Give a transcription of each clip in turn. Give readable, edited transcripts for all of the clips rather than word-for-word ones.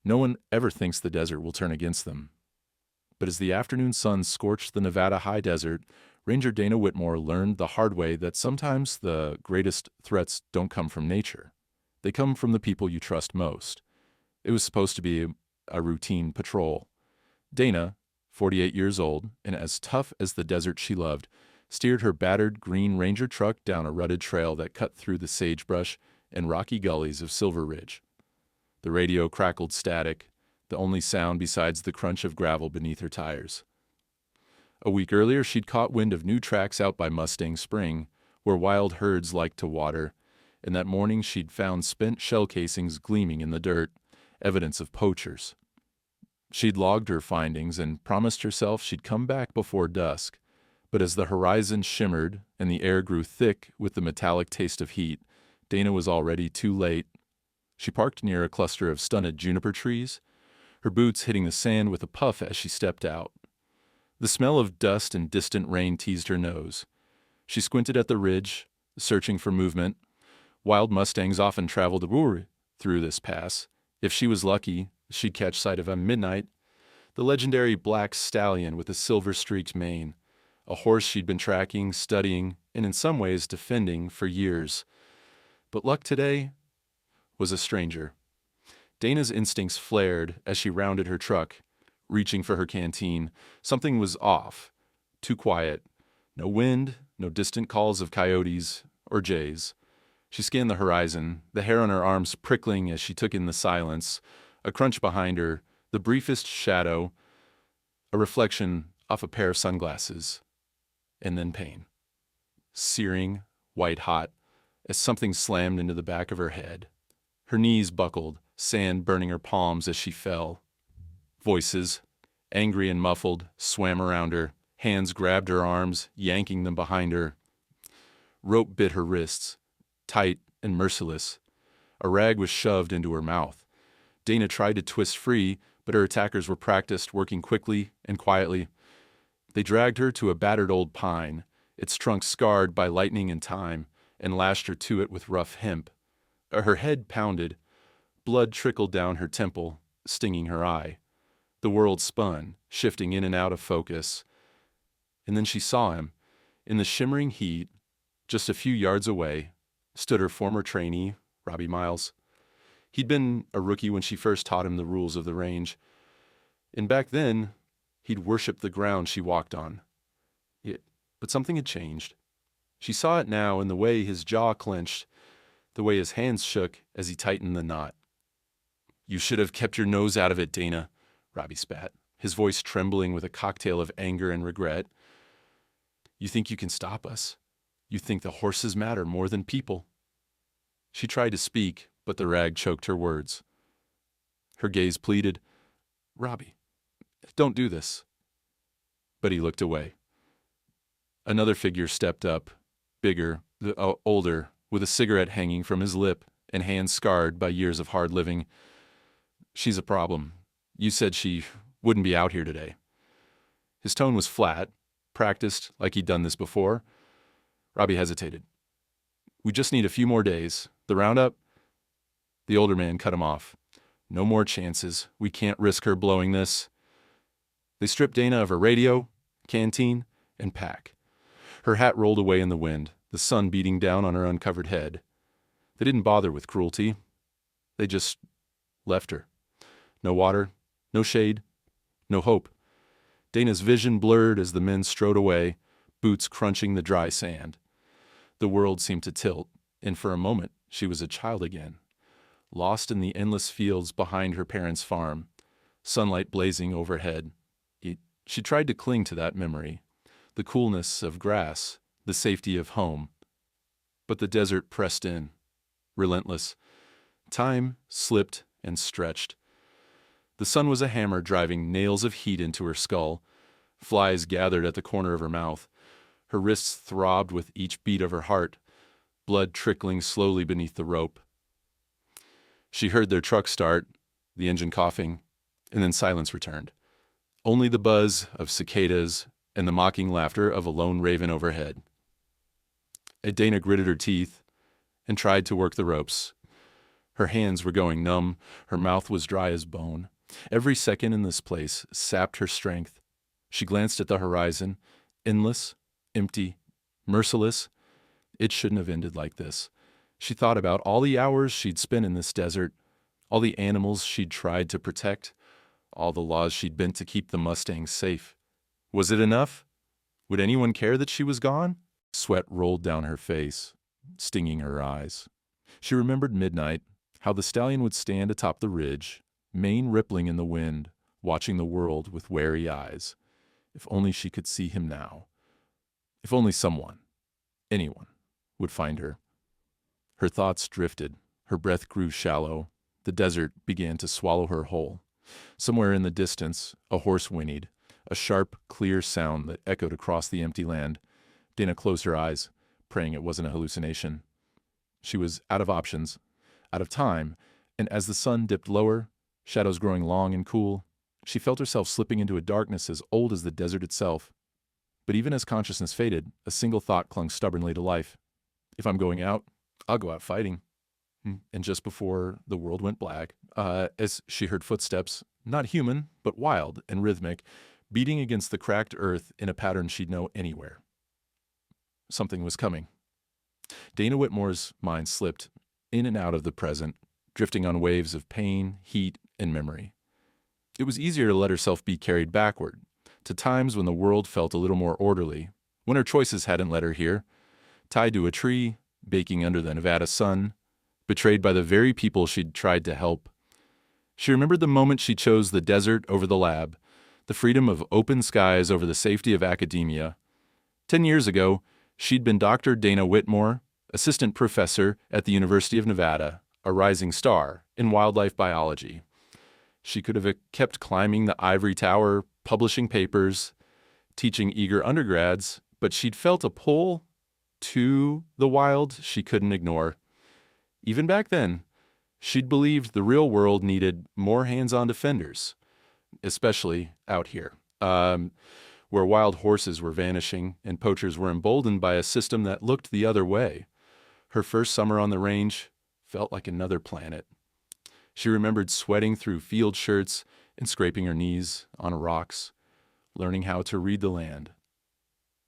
No one ever thinks the desert will turn against them. But as the afternoon sun scorched the Nevada high desert, Ranger Dana Whitmore learned the hard way that sometimes the greatest threats don't come from nature. They come from the people you trust most. It was supposed to be a routine patrol. Dana, 48 years old, and as tough as the desert she loved, steered her battered green Ranger truck down a rutted trail that cut through the sagebrush and rocky gullies of Silver Ridge. The radio crackled static, the only sound besides the crunch of gravel beneath her tires. A week earlier, she'd caught wind of new tracks out by Mustang Spring, where wild herds liked to water, and that morning she'd found spent shell casings gleaming in the dirt, evidence of poachers. She'd logged her findings and promised herself she'd come back before dusk, but as the horizon shimmered and the air grew thick with the metallic taste of heat, Dana was already too late. She parked near a cluster of stunted juniper trees, her boots hitting the sand with a puff as she stepped out. The smell of dust and distant rain teased her nose. She squinted at the ridge, searching for movement. Wild mustangs often traveled through this pass. If she was lucky, she'd catch sight of a Midnight, the legendary black stallion with a silver-streaked mane, a horse she'd been tracking, studying, and in some ways defending for years. But luck today was a stranger. Dana's instincts flared as she rounded her truck, reaching for her canteen. Something was off, too quiet. No wind, no distant calls of coyotes or jays. She scanned the horizon, the hair on her arms prickling as she took in the silence, a crunch behind her, the briefest shadow, a reflection off a pair of sunglasses, and then pain. Searing, white-hot, as something slammed into the back of her head. Her knees buckled, sand burning her palms as she fell. Voices, angry and muffled, swam around her. Hands grabbed her arms, yanking them behind her. Rope bit her wrists, tight and merciless. A rag was shoved into her mouth. Dana tried to twist free, but her attackers were practiced, working quickly and quietly. They dragged her to a battered old pine, its trunk scarred by lightning and time, and lashed her to it with rough hemp. Her head pounded. Blood trickled down her temple, stinging her eye. The world spun, shifting in and out of focus. And then she saw him. In the shimmering heat, just a few yards away, stood her former trainee, Robbie Miles. He'd been a rookie when she first taught him the rules of the range. And back then, he'd worshipped the ground she walked on. But something had changed. She saw it now in the way his jaw clenched, the way his hands shook as he tightened the knot. "You should have kept your nose out of it, Dana," Robbie spat, his voice trembling with a cocktail of anger and regret. "You think you can stop us? You think the horses matter more than people?" She tried to speak, but the rag choked her words. Her gaze pleaded, "Robbie, don't do this." But he looked away. Another figure stepped up, bigger, older, with a cigarette hanging from his lip and hands scarred by years of hard living. "She's a problem. You said she wouldn't be out here today." His tone was flat, practiced like he'd done this before. Robbie hesitated. "We just need a few more days. The roundup?" The older man cut him off. "No more chances. We can't risk her blowing this." They stripped Dana of her radio, canteen, and pack. Her hat rolled away in the wind, the sun beating down on her uncovered head. They didn't bother with cruelty. They just left her. No water, no shade, no hope. Dana's vision blurred as the men strode away, boots crunching the dry sand. The world seemed to tilt, and for a moment she was a child again, lost in the endless fields behind her parents' farm, sunlight blazing overhead. She tried to cling to that memory, the coolness of grass, the safety of home. But the desert pressed in, relentless. Time slipped and stretched. The sun was a hammer driving nails of heat into her skull. Flies gathered at the corner of her mouth. Her wrists throbbed with each beat of her heart, blood trickling slowly beneath the rope. She heard their truck start, the engine coughing, and then silence returned. Only the buzz of cicadas and the mocking laughter of a lone raven overhead. Dana gritted her teeth and tried to work the ropes. Her hands were going numb, her mouth was dry as bone. Every second in this place sapped her strength. She glanced at the horizon, endless, empty, merciless. It shouldn't have ended like this. She thought about all the hours she'd spent in this desert, all the animals she'd tried to protect, all the laws she'd bent to keep the mustangs safe. Was it enough? Would anyone care that she was gone? Sweat rolled down her face, stinging her eyes. She remembered midnight, how the stallion would stand atop the ridge, mane rippling in the wind, watching the world with wary eyes. If only she could see him now. If only someone, anyone, would find her. Her thoughts drifted. Her breath grew shallow. The desert began to swallow her whole. Somewhere in the distance, a horse whinnied, a sharp, clear sound that echoed across the empty land. Dana closed her eyes, praying it wasn't a hallucination. She was out of options, out of time, and as the sun dipped lower, shadows growing long and cool, she felt herself slipping into a darkness as old as the desert itself. But even as consciousness faded, a single thought clung stubbornly to life. If I'm going out, I'll go out fighting. And just before the world went black, as she heard footsteps, not human, but wild and rhythmic, beating against the cracked earth in a pattern she'd know anywhere. Something was coming. Dana Whitmore's mind slipped in and out of the present, drifting on waves of pain, heat, and memory. It was easier to let herself be carried backward, to times when the world felt a little more orderly, when her choices hadn't led her here, tied to a tree, baking under the Nevada sun, betrayed by the very people she'd tried to help. She remembered the moment she chose the desert over the lab, the freedom of open skies over the safety of academia. 10 years ago, she'd been Dr. Dana Whitmore, assistant professor at the University of Nevada, a rising star in wildlife biology. She could have kept climbing the ivory tower, publishing papers, teaching eager undergrads, but she'd felt a pull to the wild she couldn't ignore. Even back then, she'd believed the real world needed more hands-on defenders, especially out here, where wild horses were vanishing and poachers were emboldened by a system that looked the other way. Her first summer on the range felt like another planet. She remembered sweating through field shirts and scraping her knees on rocks, learning how to read the land.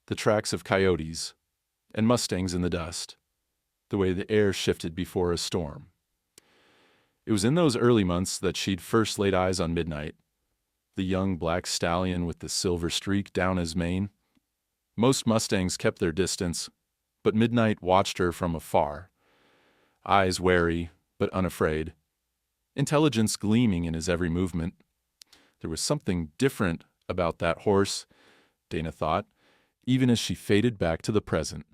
The tracks of coyotes and mustangs in the dust, the way the air shifted before a storm. It was in those early months that she'd first laid eyes on Midnight, the young black stallion with the silver streak down his mane. Most mustangs kept their distance, but Midnight watched her from afar, eyes wary but unafraid, intelligence gleaming in his every movement. There was something different about that horse, Dana thought, even as she faded back to the present,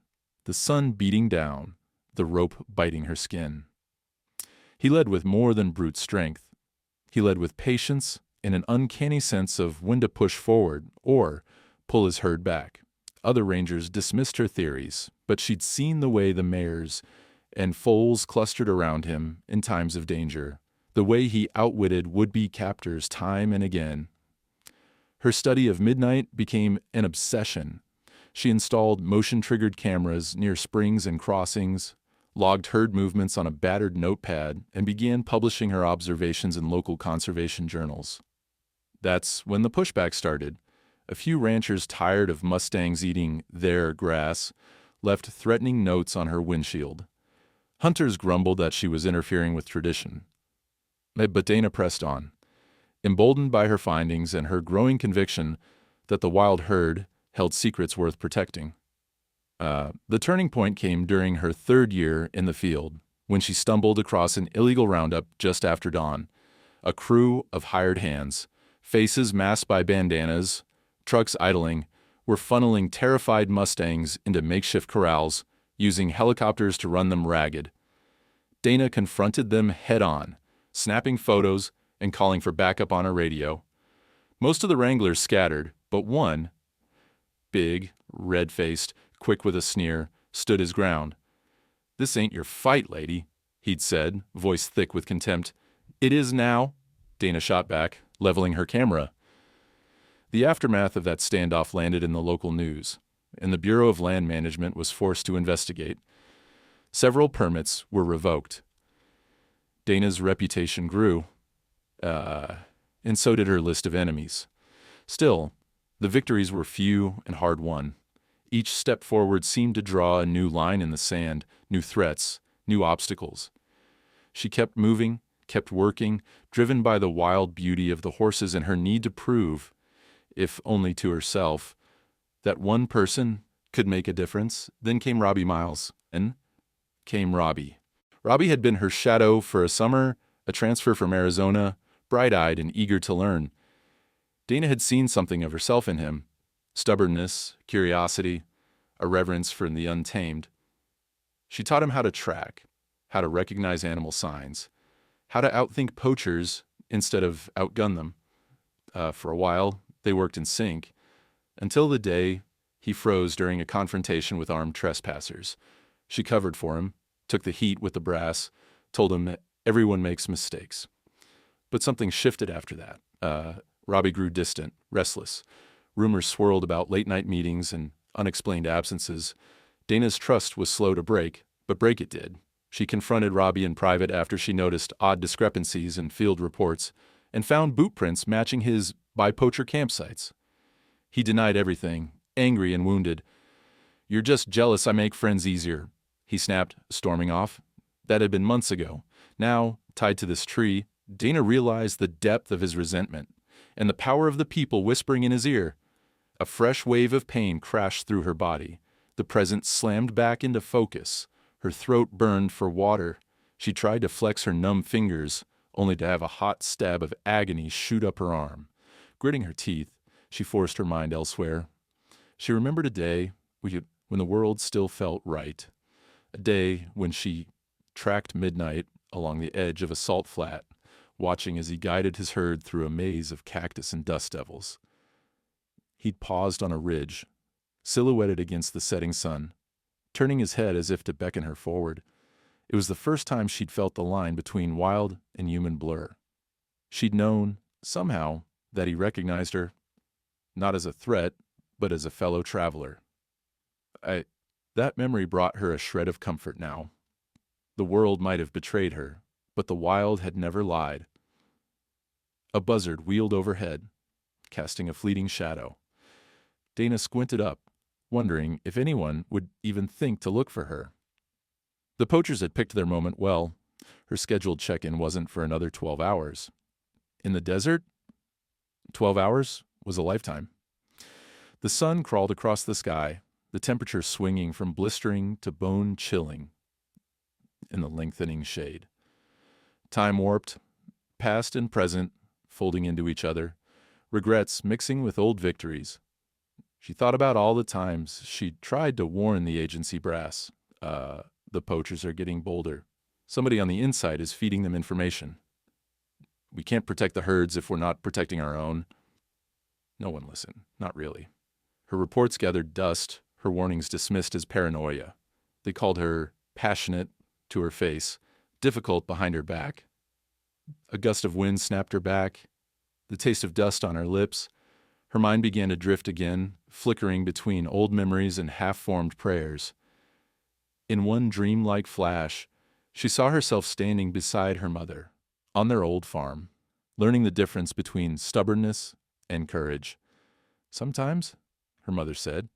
the sun beating down, the rope biting her skin. He led with more than brute strength. He led with patience and an uncanny sense of when to push forward or pull his herd back. Other rangers dismissed her theories, but she'd seen the way the mares and foals clustered around him in times of danger, the way he outwitted would-be captors time and again. Her study of Midnight became an obsession. She installed motion-triggered cameras near springs and crossings, logged herd movements on a battered notepad, and began publishing her observations in local conservation journals. That's when the pushback started. A few ranchers tired of mustangs eating their grass left threatening notes on her windshield. Hunters grumbled that she was interfering with tradition. But Dana pressed on, emboldened by her findings and her growing conviction that the wild herd held secrets worth protecting. The turning point came during her third year in the field, when she stumbled across an illegal roundup just after dawn. A crew of hired hands, faces masked by bandanas, trucks idling, were funneling terrified mustangs into makeshift corrals, using helicopters to run them ragged. Dana confronted them head-on, snapping photos and calling for backup on her radio. Most of the wranglers scattered, but one, big, red-faced, quick with a sneer, stood his ground. "This ain't your fight, lady," he'd said, voice thick with contempt. "It is now," Dana shot back, leveling her camera. The aftermath of that standoff landed in the local news, and the Bureau of Land Management was forced to investigate. Several permits were revoked. Dana's reputation grew, and so did her list of enemies. Still, the victories were few and hard won. Each step forward seemed to draw a new line in the sand, new threats, new obstacles. She kept moving, kept working, driven by the wild beauty of the horses and her need to prove, if only to herself, that one person could make a difference. Then came Robbie Miles, and came Robbie. Robbie had been her shadow for a summer, a transfer from Arizona, bright-eyed and eager to learn. Dana had seen something of herself in him: stubbornness, curiosity, a reverence for the untamed. She taught him how to track, how to recognize animal signs, how to outthink poachers instead of outgun them. For a while, they worked in sync, until the day he froze during a confrontation with armed trespassers. She covered for him, took the heat with the brass, told him that everyone makes mistakes. But something shifted after that. Robbie grew distant, restless. Rumors swirled about late-night meetings and unexplained absences. Dana's trust was slow to break, but break it did. She confronted Robbie in private after she noticed odd discrepancies in field reports and found boot prints matching his by poacher campsites. He denied everything, angry and wounded. "You're just jealous I make friends easier," he snapped, storming off. That had been months ago. Now, tied to this tree, Dana realized the depth of his resentment and the power of the people whispering in his ear. A fresh wave of pain crashed through her body. The present slammed back into focus. Her throat burned for water. She tried to flex her numb fingers, only to have a hot stab of agony shoot up her arm. Gritting her teeth, she forced her mind elsewhere. She remembered a day when the world still felt right. A day when she tracked Midnight along the edge of a salt flat, watching as he guided his herd through a maze of cactus and dust devils. He'd paused on a ridge, silhouetted against the setting sun, turning his head as if to beckon her forward. It was the first time she'd felt the line between wild and human blur. She'd known, somehow, that he recognized her, not as a threat, but as a fellow traveler. That memory brought her a shred of comfort now. The world might have betrayed her, but the wild had never lied. A buzzard wheeled overhead, casting a fleeting shadow. Dana squinted up, wondering if anyone would even think to look for her. The poachers had picked their moment well. Her scheduled check-in wasn't for another 12 hours. In the desert, 12 hours was a lifetime. The sun crawled across the sky, the temperature swinging from blistering to bone-chilling in the lengthening shade. Time warped, past and present folding into each other, regrets mixing with old victories. She thought about all the times she'd tried to warn the agency brass. The poachers are getting bolder. Somebody on the inside is feeding them information. We can't protect the herds if we're not protecting our own. No one listened, not really. Her reports gathered dust, her warnings dismissed as paranoia. They called her passionate to her face, difficult behind her back. A gust of wind snapped her back, the taste of dust on her lips. Her mind began to drift again, flickering between old memories and half-formed prayers. In one dreamlike flash, she saw herself standing beside her mother, on their old farm, learning the difference between stubbornness and courage. Sometimes, her mother said,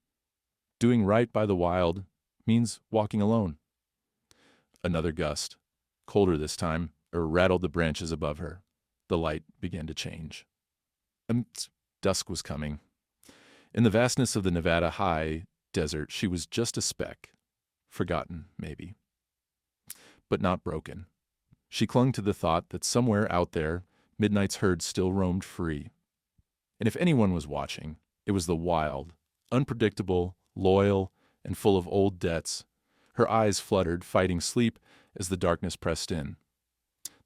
doing right by the wild means walking alone. Another gust, colder this time, rattled the branches above her. The light began to change. Dusk was coming. In the vastness of the Nevada high desert, she was just a speck. Forgotten, maybe. But not broken. She clung to the thought that somewhere out there, Midnight's herd still roamed free. And if anyone was watching, it was the wild, unpredictable, loyal, and full of old debts. Her eyes fluttered, fighting sleep as the darkness pressed in.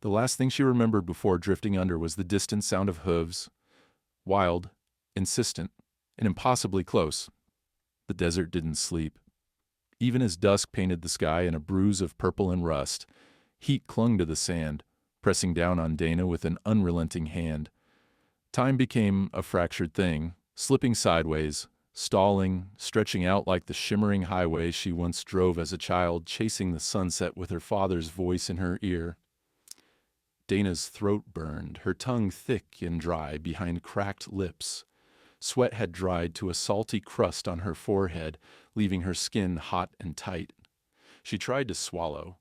The last thing she remembered before drifting under was the distant sound of hooves. Wild, insistent, and impossibly close. The desert didn't sleep. Even as dusk painted the sky in a bruise of purple and rust, heat clung to the sand, pressing down on Dana with an unrelenting hand. Time became a fractured thing, slipping sideways, stalling, stretching out like the shimmering highway she once drove as a child, chasing the sunset with her father's voice in her ear. Dana's throat burned, her tongue thick and dry behind cracked lips. Sweat had dried to a salty crust on her forehead, leaving her skin hot and tight. She tried to swallow,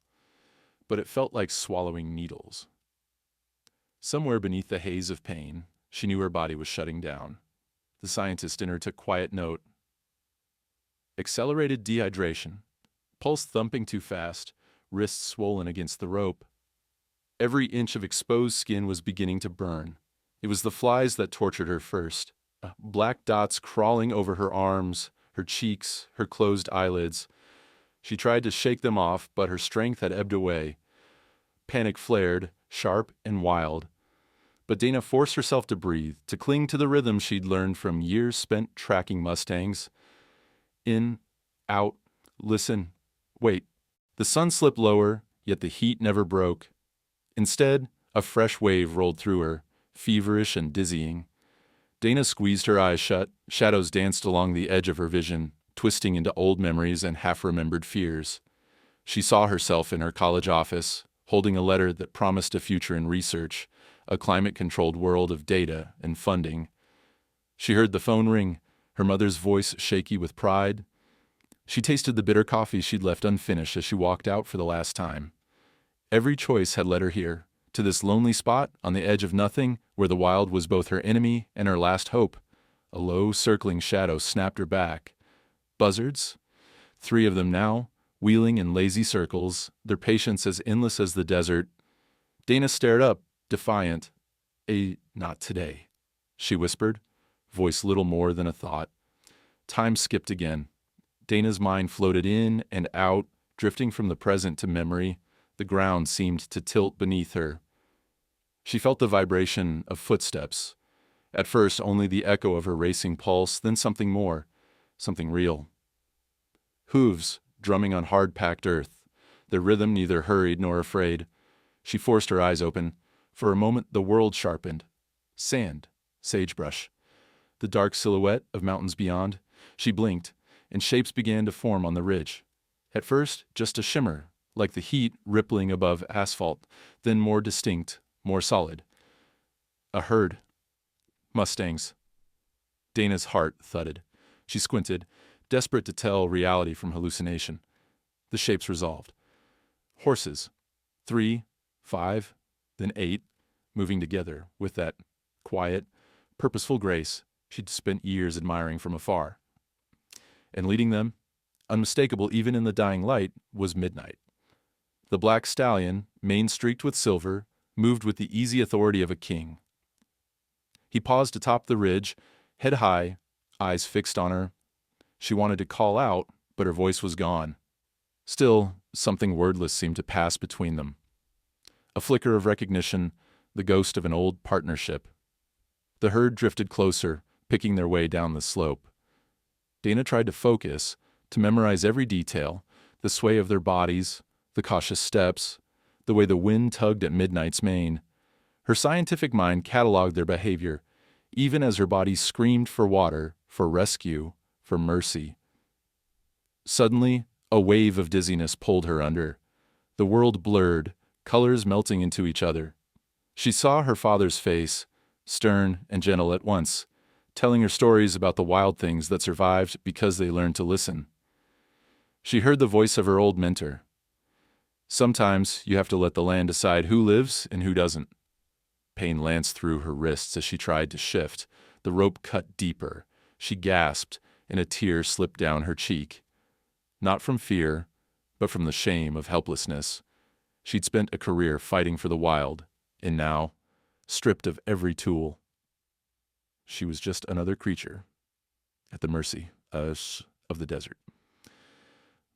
but it felt like swallowing needles. Somewhere beneath the haze of pain, she knew her body was shutting down. The scientist in her took quiet note. Accelerated dehydration, pulse thumping too fast, wrists swollen against the rope. Every inch of exposed skin was beginning to burn. It was the flies that tortured her first. Black dots crawling over her arms, her cheeks, her closed eyelids. She tried to shake them off, but her strength had ebbed away. Panic flared, sharp and wild. But Dana forced herself to breathe, to cling to the rhythm she'd learned from years spent tracking mustangs. In, out, listen, wait. The sun slipped lower, yet the heat never broke. Instead, a fresh wave rolled through her, feverish and dizzying. Dana squeezed her eyes shut, shadows danced along the edge of her vision, twisting into old memories and half-remembered fears. She saw herself in her college office, holding a letter that promised a future in research, a climate-controlled world of data and funding. She heard the phone ring, her mother's voice shaky with pride. She tasted the bitter coffee she'd left unfinished as she walked out for the last time. Every choice had led her here, to this lonely spot on the edge of nothing, where the wild was both her enemy and her last hope. A low, circling shadow snapped her back. Buzzards? 3 of them now, wheeling in lazy circles, their patience as endless as the desert. Dana stared up, defiant. Not today, she whispered, voice little more than a thought. Time skipped again. Dana's mind floated in and out, drifting from the present to memory. The ground seemed to tilt beneath her. She felt the vibration of footsteps. At first, only the echo of her racing pulse, then something more, something real. Hooves drumming on hard-packed earth, their rhythm neither hurried nor afraid. She forced her eyes open. For a moment, the world sharpened. Sand, sagebrush, the dark silhouette of mountains beyond. She blinked, and shapes began to form on the ridge. At first, just a shimmer, like the heat rippling above asphalt, then more distinct, more solid. A herd. Mustangs. Dana's heart thudded. She squinted, desperate to tell reality from hallucination. The shapes resolved. Horses. 3, 5, then 8, moving together with that quiet, purposeful grace she'd spent years admiring from afar. And leading them, unmistakable even in the dying light, was Midnight. The black stallion, mane streaked with silver, moved with the easy authority of a king. He paused atop the ridge, head high, eyes fixed on her. She wanted to call out, but her voice was gone. Still, something wordless seemed to pass between them. A flicker of recognition, the ghost of an old partnership. The herd drifted closer, picking their way down the slope. Dana tried to focus, to memorize every detail, the sway of their bodies, the cautious steps, the way the wind tugged at Midnight's mane. Her scientific mind cataloged their behavior, even as her body screamed for water, for rescue, for mercy. Suddenly, a wave of dizziness pulled her under. The world blurred, colors melting into each other. She saw her father's face, stern and gentle at once, telling her stories about the wild things that survived because they learned to listen. She heard the voice of her old mentor. Sometimes you have to let the land decide who lives and who doesn't. Pain lanced through her wrists as she tried to shift. The rope cut deeper. She gasped, and a tear slipped down her cheek. Not from fear, but from the shame of helplessness. She'd spent a career fighting for the wild, and now, stripped of every tool, she was just another creature at the mercy of the desert.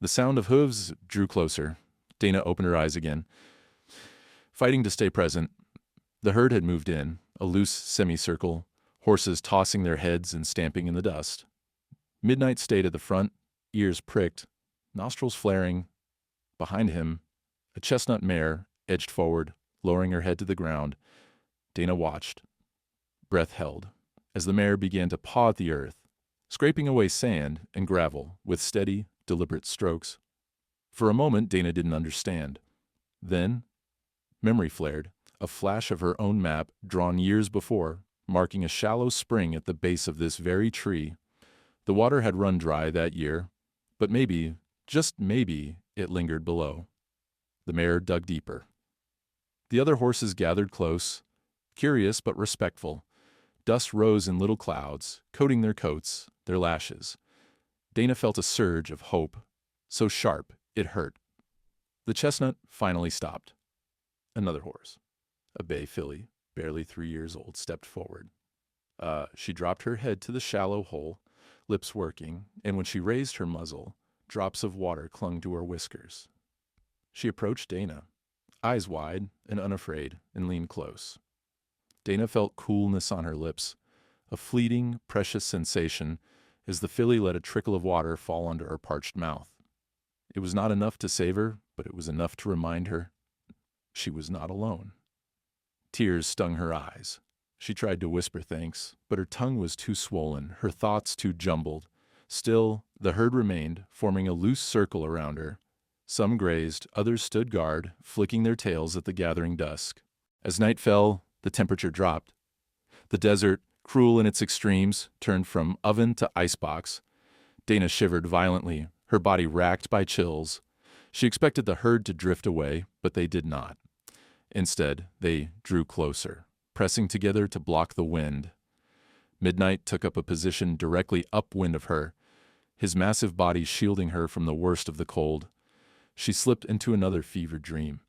The sound of hooves drew closer. Dana opened her eyes again. Fighting to stay present, the herd had moved in, a loose semicircle, horses tossing their heads and stamping in the dust. Midnight stayed at the front, ears pricked, nostrils flaring. Behind him, a chestnut mare edged forward, lowering her head to the ground. Dana watched, breath held, as the mare began to paw at the earth, scraping away sand and gravel with steady, deliberate strokes. For a moment, Dana didn't understand. Then, memory flared, a flash of her own map drawn years before, marking a shallow spring at the base of this very tree. The water had run dry that year, but maybe, just maybe, it lingered below. The mare dug deeper. The other horses gathered close, curious but respectful. Dust rose in little clouds, coating their coats, their lashes. Dana felt a surge of hope, so sharp it hurt. The chestnut finally stopped. Another horse, a bay filly, barely 3 years old, stepped forward. She dropped her head to the shallow hole, lips working, and when she raised her muzzle, drops of water clung to her whiskers. She approached Dana, eyes wide and unafraid, and leaned close. Dana felt coolness on her lips, a fleeting, precious sensation as the filly let a trickle of water fall onto her parched mouth. It was not enough to save her, but it was enough to remind her she was not alone. Tears stung her eyes. She tried to whisper thanks, but her tongue was too swollen, her thoughts too jumbled. Still, the herd remained, forming a loose circle around her. Some grazed, others stood guard, flicking their tails at the gathering dusk. As night fell, the temperature dropped. The desert, cruel in its extremes, turned from oven to icebox. Dana shivered violently, her body racked by chills. She expected the herd to drift away, but they did not. Instead, they drew closer, pressing together to block the wind. Midnight took up a position directly upwind of her, his massive body shielding her from the worst of the cold. She slipped into another fevered dream,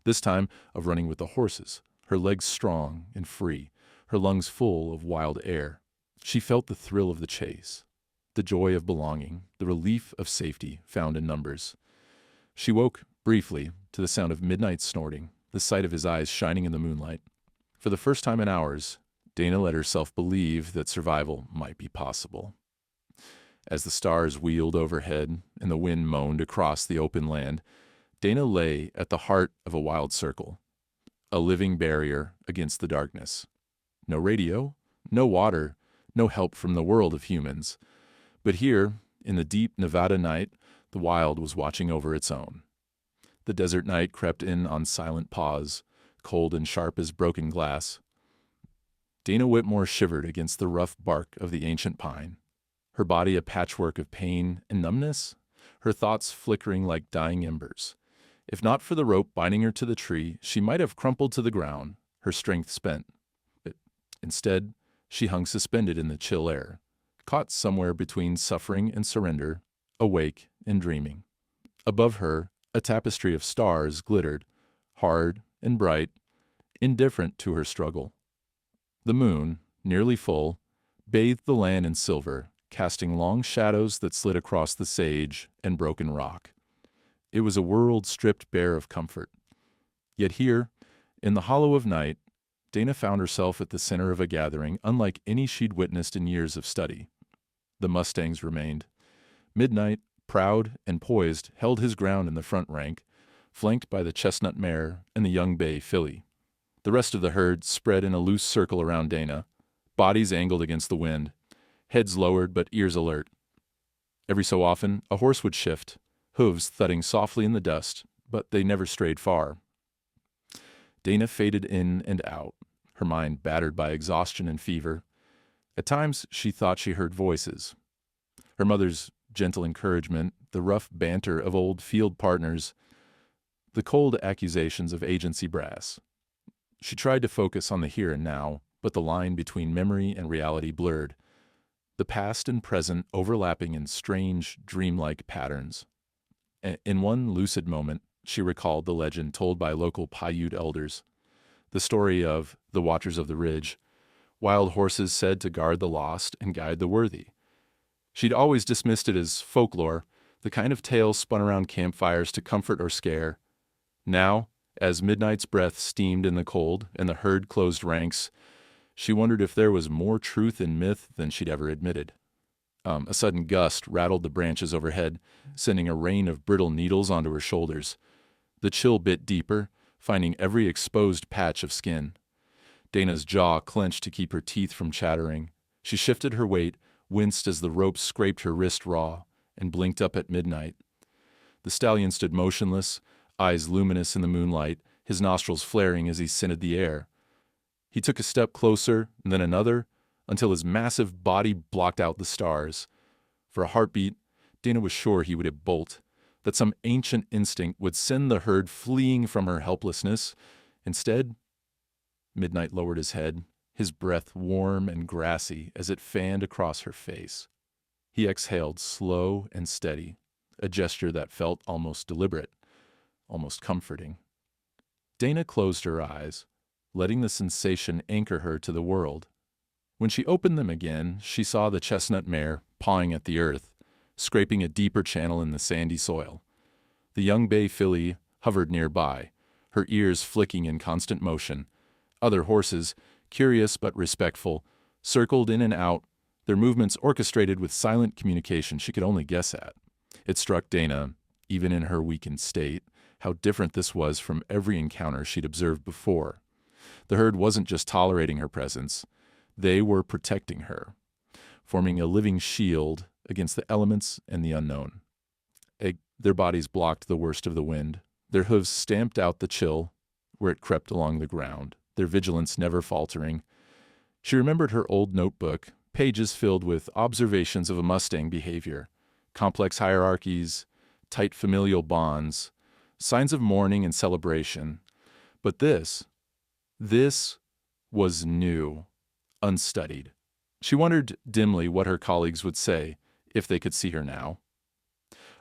this time of running with the horses, her legs strong and free, her lungs full of wild air. She felt the thrill of the chase, the joy of belonging, the relief of safety found in numbers. She woke, briefly, to the sound of Midnight's snorting, the sight of his eyes shining in the moonlight. For the first time in hours, Dana let herself believe that survival might be possible. As the stars wheeled overhead and the wind moaned across the open land, Dana lay at the heart of a wild circle, a living barrier against the darkness. No radio, no water, no help from the world of humans. But here, in the deep Nevada night, the wild was watching over its own. The desert night crept in on silent paws, cold and sharp as broken glass. Dana Whitmore shivered against the rough bark of the ancient pine, her body a patchwork of pain and numbness, her thoughts flickering like dying embers. If not for the rope binding her to the tree, she might have crumpled to the ground, her strength spent. But instead, she hung suspended in the chill air, caught somewhere between suffering and surrender, awake and dreaming. Above her, a tapestry of stars glittered, hard and bright, indifferent to her struggle. The moon, nearly full, bathed the land in silver, casting long shadows that slid across the sage and broken rock. It was a world stripped bare of comfort. Yet here, in the hollow of night, Dana found herself at the center of a gathering unlike any she'd witnessed in years of study. The mustangs remained. Midnight, proud and poised, held his ground in the front rank, flanked by the chestnut mare and the young bay filly. The rest of the herd spread in a loose circle around Dana, bodies angled against the wind, heads lowered but ears alert. Every so often, a horse would shift, hooves thudding softly in the dust, but they never strayed far. Dana faded in and out, her mind battered by exhaustion and fever. At times, she thought she heard voices. Her mother's gentle encouragement, the rough banter of old field partners, the cold accusations of agency brass. She tried to focus on the here and now, but the line between memory and reality blurred, the past and present overlapping in strange, dreamlike patterns. In one lucid moment, she recalled the legend told by local Paiute elders, the story of the Watchers of the Ridge, wild horses said to guard the lost and guide the worthy. She'd always dismissed it as folklore, the kind of tale spun around campfires to comfort or scare. Now, as Midnight's breath steamed in the cold and the herd closed ranks, she wondered if there was more truth in myth than she'd ever admitted. A sudden gust rattled the branches overhead, sending a rain of brittle needles onto her shoulders. The chill bit deeper, finding every exposed patch of skin. Dana's jaw clenched to keep her teeth from chattering. She shifted her weight, winced as the rope scraped her wrist raw, and blinked up at Midnight. The stallion stood motionless, eyes luminous in the moonlight, his nostrils flaring as he scented the air. He took a step closer, and then another, until his massive body blocked out the stars. For a heartbeat, Dana was sure he would bolt, that some ancient instinct would send the herd fleeing from her helplessness. Instead, Midnight lowered his head, his breath warm and grassy as it fanned across her face. He exhaled slow and steady, a gesture that felt almost deliberate, almost comforting. Dana closed her eyes, letting the sensation anchor her to the world. When she opened them again, she saw the chestnut mare pawing at the earth, scraping a deeper channel in the sandy soil. The young bay filly hovered nearby, her ears flicking in constant motion. Other horses, curious but respectful, circled in and out, their movements orchestrated with silent communication she could only guess at. It struck Dana, even in her weakened state, how different this was from every encounter she'd observed before. The herd wasn't just tolerating her presence, they were protecting her, forming a living shield against the elements and the unknown. Their bodies blocked the worst of the wind. Their hooves stamped out the chill where it crept along the ground, their vigilance never faltering. She remembered her old notebook, pages filled with observations of a mustang behavior, complex hierarchies, tight familial bonds, signs of mourning and celebration. But this was new, unstudied. She wondered dimly what her colleagues would say if they could see her now.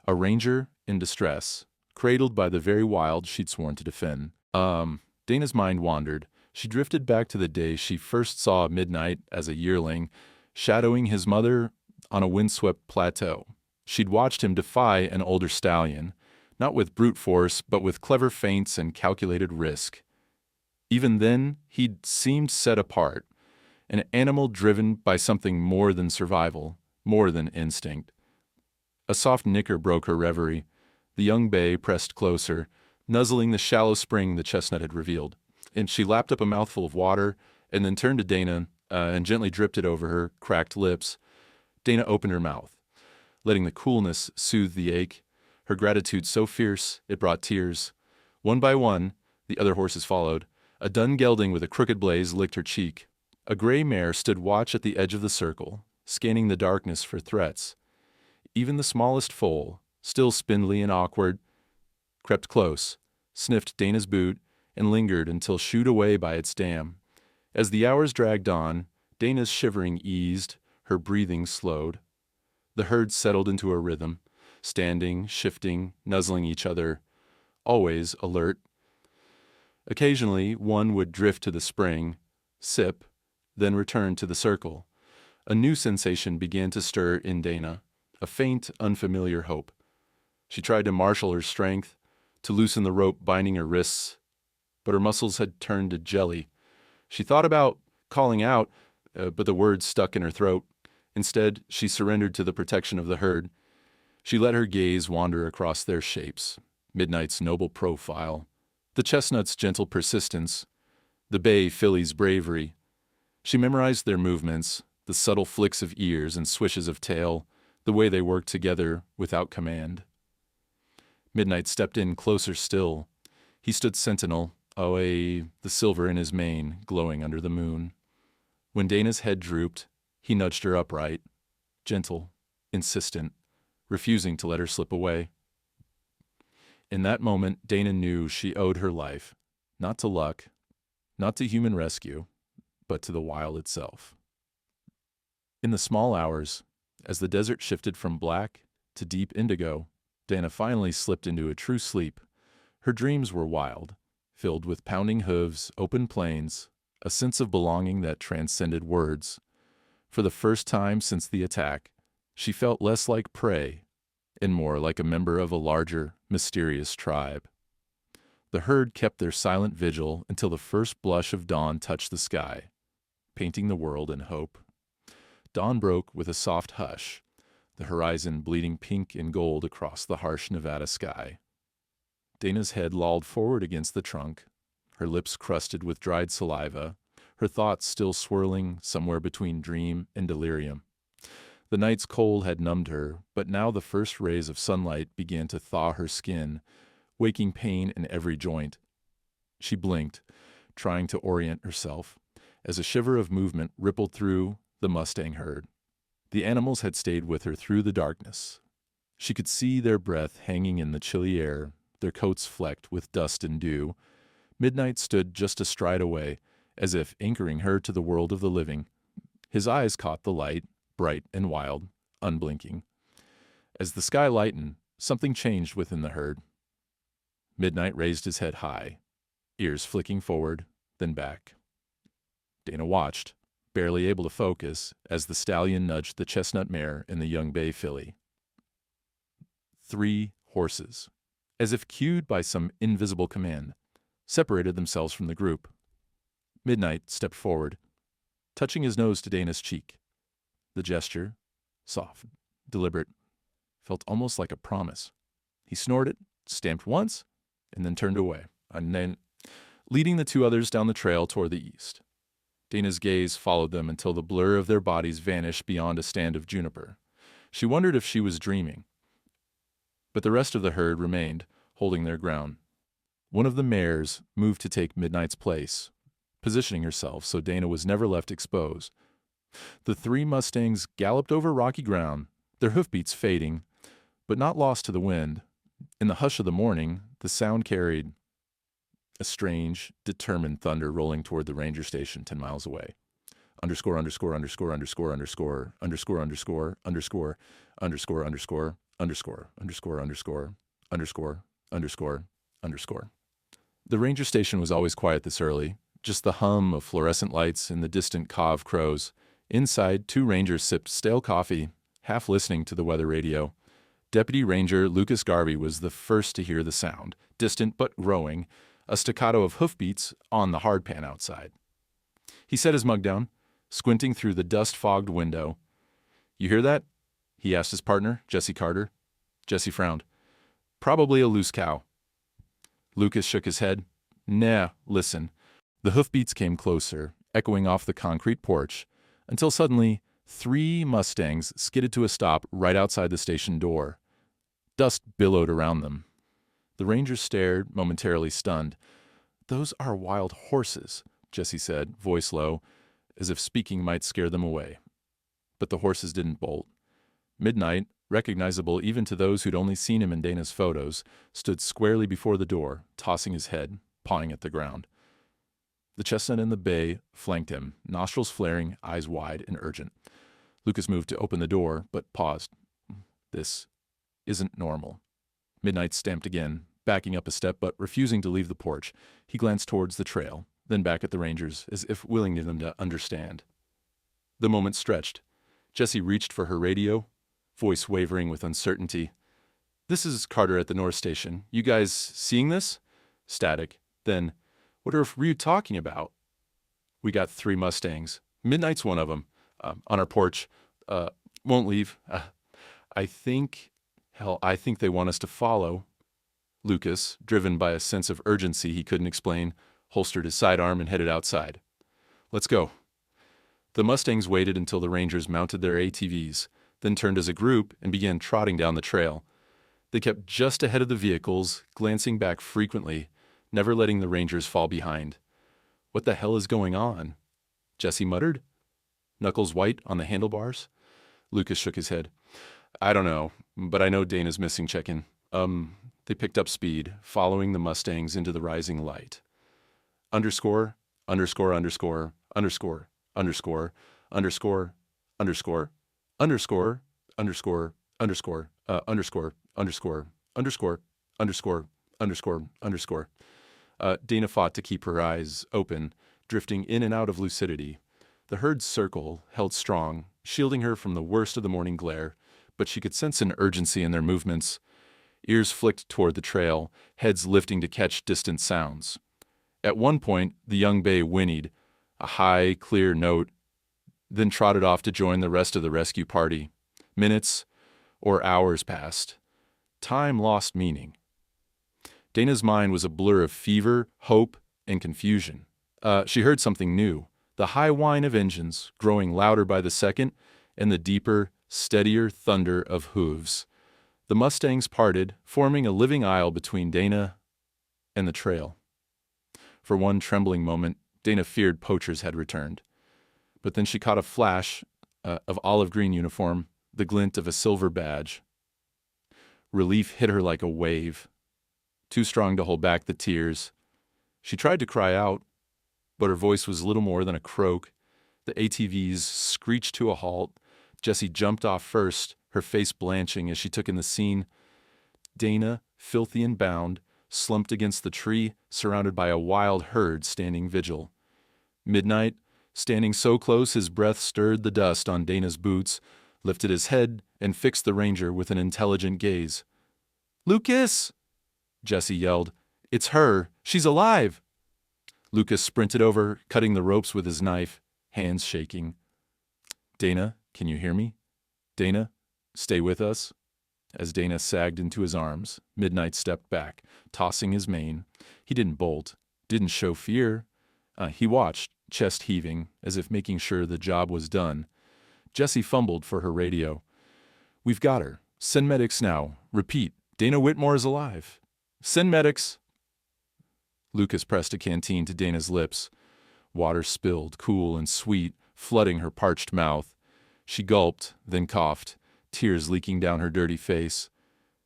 A ranger in distress, cradled by the very wild she'd sworn to defend. Dana's mind wandered. She drifted back to the day she first saw Midnight as a yearling, shadowing his mother on a windswept plateau. She'd watched him defy an older stallion, not with brute force, but with clever feints and calculated risk. Even then, he'd seemed set apart, an animal driven by something more than survival, more than instinct. A soft nicker broke her reverie. The young bay pressed closer, nuzzling the shallow spring the chestnut had revealed. And she lapped up a mouthful of water and then turned to Dana and gently dripped it over her cracked lips. Dana opened her mouth, letting the coolness soothe the ache, her gratitude so fierce it brought tears. One by one, the other horses followed. A dun gelding with a crooked blaze licked her cheek. A gray mare stood watch at the edge of the circle, scanning the darkness for threats. Even the smallest foal, still spindly and awkward, crept close, sniffed Dana's boot, and lingered until shooed away by its dam. As the hours dragged on, Dana's shivering eased, her breathing slowed. The herd settled into a rhythm, standing, shifting, nuzzling each other, always alert. Occasionally, one would drift to the spring, sip, then return to the circle. A new sensation began to stir in Dana, a faint, unfamiliar hope. She tried to marshal her strength, to loosen the rope binding her wrists, but her muscles had turned to jelly. She thought about calling out, but the words stuck in her throat. Instead, she surrendered to the protection of the herd. She let her gaze wander across their shapes, Midnight's noble profile, the chestnut's gentle persistence, the bay filly's bravery. She memorized their movements, the subtle flicks of ears and swishes of tail, the way they worked together without command. Midnight stepped in closer still. He stood sentinel, the silver in his mane glowing under the moon. When Dana's head drooped, he nudged her upright, gentle, insistent, refusing to let her slip away. In that moment, Dana knew she owed her life, not to luck, not to human rescue, but to the wild itself. In the small hours, as the desert shifted from black to deep indigo, Dana finally slipped into a true sleep. Her dreams were wild, filled with pounding hooves, open plains, a sense of belonging that transcended words. For the first time since the attack, she felt less like prey and more like a member of a larger, mysterious tribe. The herd kept their silent vigil until the first blush of dawn touched the sky, painting the world in hope. Dawn broke with a soft hush, the horizon bleeding pink and gold across the harsh Nevada sky. Dana's head lolled forward against the trunk, her lips crusted with dried saliva, her thoughts still swirling somewhere between dream and delirium. The night's cold had numbed her, but now the first rays of sunlight began to thaw her skin, waking pain in every joint. She blinked, trying to orient herself, as a shiver of movement rippled through the Mustang herd. The animals had stayed with her through the darkness. She could see their breath hanging in the chilly air, their coats flecked with dust and dew. Midnight stood just a stride away, as if anchoring her to the world of the living. His eyes caught the light, bright and wild, unblinking. As the sky lightened, something changed within the herd. Midnight raised his head high, ears flicking forward, then back. Dana watched, barely able to focus, as the stallion nudged the chestnut mare and the young bay filly. 3 horses, as if cued by some invisible command, separated themselves from the group. Midnight stepped forward, touching his nose to Dana's cheek. The gesture, soft, deliberate, felt almost like a promise. He snorted, stamped once, and then turned away, leading the 2 others down the trail toward the east. Dana's gaze followed them until the blur of their bodies vanished beyond a stand of juniper. She wondered if she was dreaming. But the rest of the herd remained, holding their ground. One of the mares moved to take Midnight's place, positioning herself so Dana was never left exposed. The 3 mustangs galloped over rocky ground, their hoofbeats fading, but not lost to the wind. In the hush of the morning, the sound carried a strange, determined thunder rolling toward the ranger station 10 miles away. Underscore, underscore, underscore, underscore, underscore, underscore, underscore, underscore, underscore, underscore, underscore, underscore, underscore, underscore, underscore, underscore. The ranger station was always quiet this early, just the hum of fluorescent lights and the distant caw of crows. Inside, 2 rangers sipped stale coffee, half listening to the weather radio. Deputy Ranger Lucas Garvey was the first to hear the sound, distant but growing, a staccato of hoofbeats on the hardpan outside. He set his mug down, squinting through the dust-fogged window. "You hear that?" he asked his partner, Jesse Carter. Jesse frowned. "Probably a loose cow." Lucas shook his head. "Nah, listen." The hoofbeats came closer, echoing off the concrete porch, until suddenly 3 mustangs skidded to a stop right outside the station door. Dust billowed around them. The rangers stared, momentarily stunned. "Those are wild horses," Jesse said, voice low, as if speaking might scare them away. But the horses didn't bolt. Midnight, recognizable even to those who'd only seen him in Dana's photos, stood squarely before the door, tossing his head, pawing at the ground. The chestnut and the bay flanked him, nostrils flaring, eyes wide and urgent. Lucas moved to open the door, but paused. This isn't normal. Midnight stamped again, backing up a step but refusing to leave the porch. He glanced towards the trail, then back at the rangers, as if willing them to understand. The moment stretched. Jessie reached for her radio, voice wavering with uncertainty. "This is Carter at the North Station. You guys seeing this?" Static. Then, "What were you talking about?" "We got 3 mustangs. Midnight's one of them. On our porch. Won't leave. I think they want us to follow." Lucas, driven by a sense of urgency he couldn't explain, holstered his sidearm and headed outside. "Let's go." The mustangs waited until the rangers mounted their ATVs, then turned as a group and began trotting down the trail. They kept just ahead of the vehicles, glancing back frequently, never letting the rangers fall behind. "What the hell is going on?" Jesse muttered. "Knuckles white on the handlebars?" Lucas shook his head. "I don't know, but I know Dana's missing check-in." They picked up speed, following the mustangs into the rising light. Underscore, underscore, underscore, underscore, underscore, underscore, underscore, underscore, underscore, underscore, underscore, underscore, underscore, underscore, underscore, underscore. Dana fought to keep her eyes open, drifting in and out of lucidity. The herd's circle held strong, shielding her from the worst of the morning glare, but she could sense an urgency in their movements. Ears flicked toward the trail, heads lifting to catch distant sounds. At one point, the young bay whinnied, a high, clear note, then trotted off to join the rest of the rescue party. Minutes or hours passed. Time lost meaning. Dana's mind was a blur of fever, hope, and confusion. She heard something new, the high whine of engines, growing louder by the second, and the deeper, steadier thunder of hooves. The mustangs parted, forming a living aisle between Dana and the trail. For one trembling moment, Dana feared poachers had returned. But then she caught a flash of olive green uniform, the glint of a silver badge. Relief hit her like a wave, too strong to hold back the tears. She tried to cry out, but her voice was little more than a croak. The ATVs screeched to a halt. Jessie jumped off first, her face blanching as she took in the scene. Dana, filthy and bound, slumped against the tree, surrounded by a wild herd standing vigil. Midnight, standing so close his breath stirred the dust on Dana's boots, lifted his head and fixed the ranger with an intelligent gaze. "Lucas!" Jessie yelled. "It's her! She's alive!" Lucas sprinted over, cutting the ropes with his knife, hands shaking. "Dana, can you hear me? Dana, stay with us." As Dana sagged into his arms, Midnight stepped back, tossing his mane. He didn't bolt, didn't show fear. He watched, chest heaving, as if making sure the job was done. Jessie fumbled for her radio. "We've got her. Send medics now. Repeat, Dana Whitmore is alive. Send medics." Lucas pressed a canteen to Dana's lips. Water spilled, cool and sweet, flooding her parched mouth. She gulped, then coughed, tears leaking down her dirty face.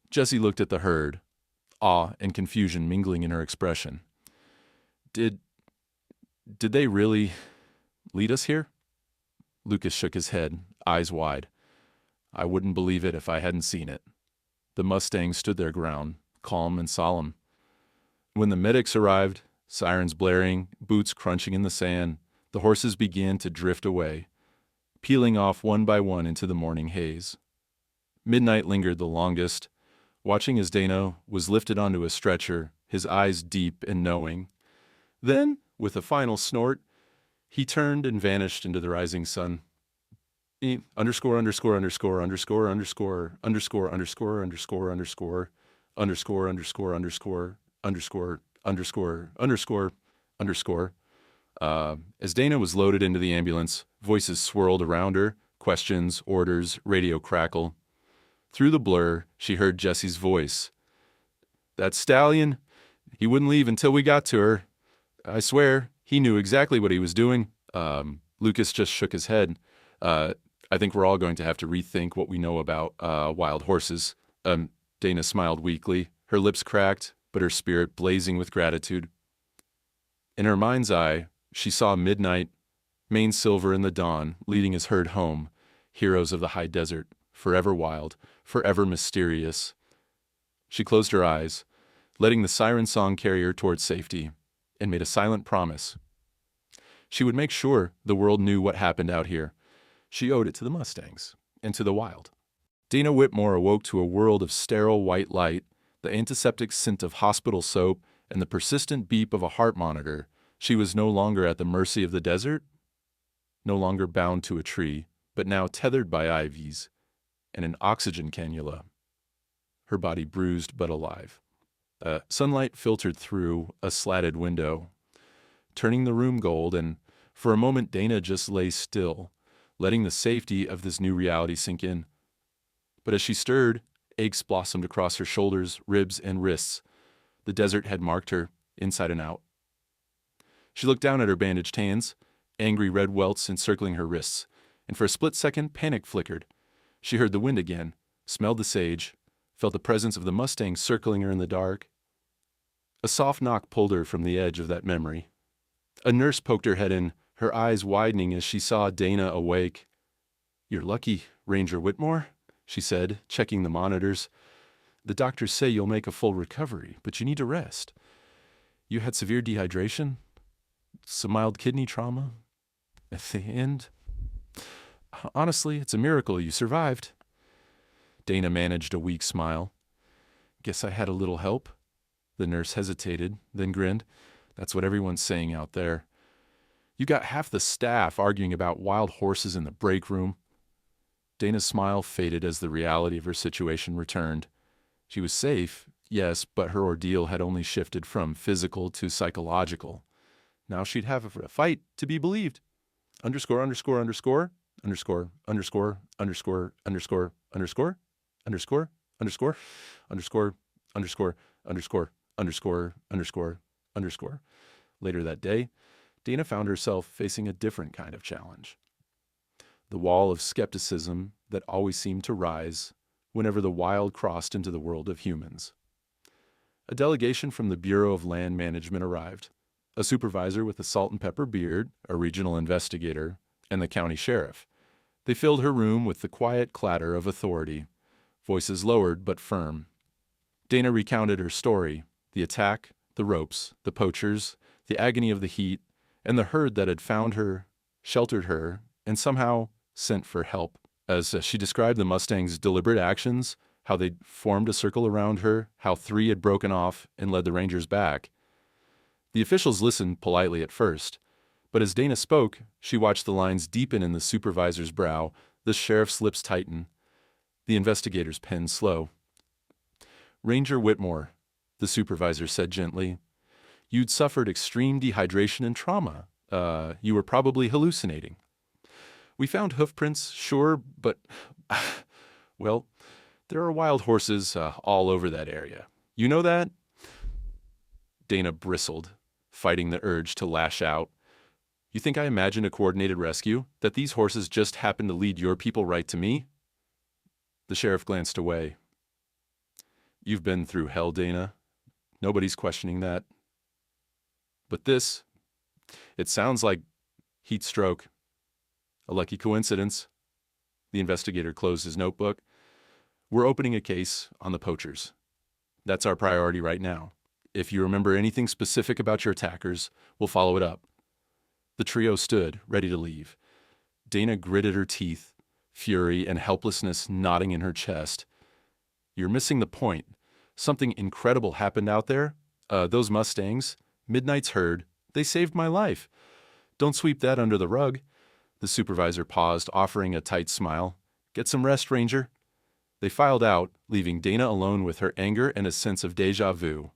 Jessie looked at the herd, awe and confusion mingling in her expression. Did they really lead us here?" Lucas shook his head, eyes wide. "I wouldn't believe it if I hadn't seen it." The mustangs stood their ground, calm and solemn. When the medics arrived, sirens blaring, boots crunching in the sand, the horses began to drift away, peeling off one by one into the morning haze. Midnight lingered the longest, watching as Dana was lifted onto a stretcher, his eyes deep and knowing. Then, with a final snort, he turned and vanished into the rising sun. Underscore, underscore, underscore, underscore, underscore, underscore, underscore, underscore, underscore, underscore, underscore, underscore, underscore, underscore, underscore, underscore. As Dana was loaded into the ambulance, voices swirled around her, questions, orders, radio crackle. Through the blur, she heard Jessie's voice. "That stallion, he wouldn't leave until we got to her. I swear, he knew exactly what he was doing." Lucas just shook his head. "I think we're all going to have to rethink what we know about wild horses." Dana smiled weakly, her lips cracked, but her spirit blazing with gratitude. In her mind's eye, she saw Midnight, mane silver in the dawn, leading his herd home, heroes of the high desert, forever wild, forever mysterious. She closed her eyes, letting the siren song carry her toward safety, and made a silent promise. She would make sure the world knew what happened out here. She owed it to the mustangs and to the wild. Dana Whitmore awoke to a world of sterile white light, the antiseptic scent of hospital soap, and the persistent beep of a heart monitor. She was no longer at the mercy of the desert, no longer bound to a tree, but now tethered by ivies and an oxygen cannula. Her body bruised but alive. Sunlight filtered through a slatted window, turning the room gold, and for a moment Dana just lay still, letting the safety of this new reality sink in. But as she stirred, aches blossomed across her shoulders, ribs, and wrists. The desert had marked her, inside and out. She looked down at her bandaged hands, angry red welts encircling her wrists, and for a split second panic flickered. She heard the wind again, smelled the sage, felt the presence of the mustang circling her in the dark. A soft knock pulled her from the edge of that memory. A nurse poked her head in, her eyes widening as she saw Dana awake. "You're lucky, Ranger Whitmore," she said, checking the monitors. "The doctors say you'll make a full recovery, but you need to rest. You had severe dehydration, some mild kidney trauma. At the end, honestly, it's a miracle you survived." Dana managed a weak smile. "Guess I had a little help." The nurse hesitated, then grinned. "That's what everyone's saying out there. You got half the staff arguing about wild horses in the break room." Dana's smile faded as the reality of her situation returned. She was safe, yes, but her ordeal had only shifted from physical to psychological. Now she'd have a fight to be believed. Underscore, underscore, underscore, underscore, underscore, underscore, underscore, underscore, underscore, underscore, underscore, underscore, underscore, underscore, underscore, underscore. Later that day, Dana found herself facing a different kind of challenge. The wall of skepticism that always seemed to rise whenever the wild crossed into the world of humans. A delegation from the Bureau of Land Management arrived, a supervisor with a salt and pepper beard, a regional investigator, and the county sheriff. They filled her room with the quiet clatter of authority, voices lowered but firm. Dana recounted her story, the attack, the ropes, the poachers, the agony of the heat, and the herd that had found her, sheltered her, and somehow sent for help. As she described the mustangs' deliberate actions, how they'd formed a circle around her, how 3 had broken off and led the rangers back. The officials listened politely at first, but as Dana spoke, she watched the lines deepen in the supervisor's brow, the sheriff's lips tighten, the investigator's pen slow. "Ranger Whitmore," the supervisor said gently, "you'd suffered extreme dehydration and trauma. You were probably hallucinating. We found hoofprints, sure, but, well, there are wild horses all over that area. You know that?" Dana bristled, fighting the urge to lash out. "You think I imagined a coordinated rescue? That these horses just happened to lead your people right to me?" The sheriff glanced away. "You've been through hell, Dana. Nobody's questioning that. But this, it sounds like heat stroke. A lucky coincidence." The investigator closed his notebook. "We're opening a case on the poachers. That's our priority right now. If you remember anything specific about your attackers, we'll follow it up." The trio stood, ready to leave. Dana gritted her teeth, fury and helplessness knotting in her chest. "You're missing the point. Something incredible happened out there. Those mustangs, Midnight's herd, they saved my life. Don't sweep that under the rug." The supervisor paused, offering a tight smile. "Get some rest, Ranger." They filed out, leaving Dana alone with her anger and a sense of déjà vu.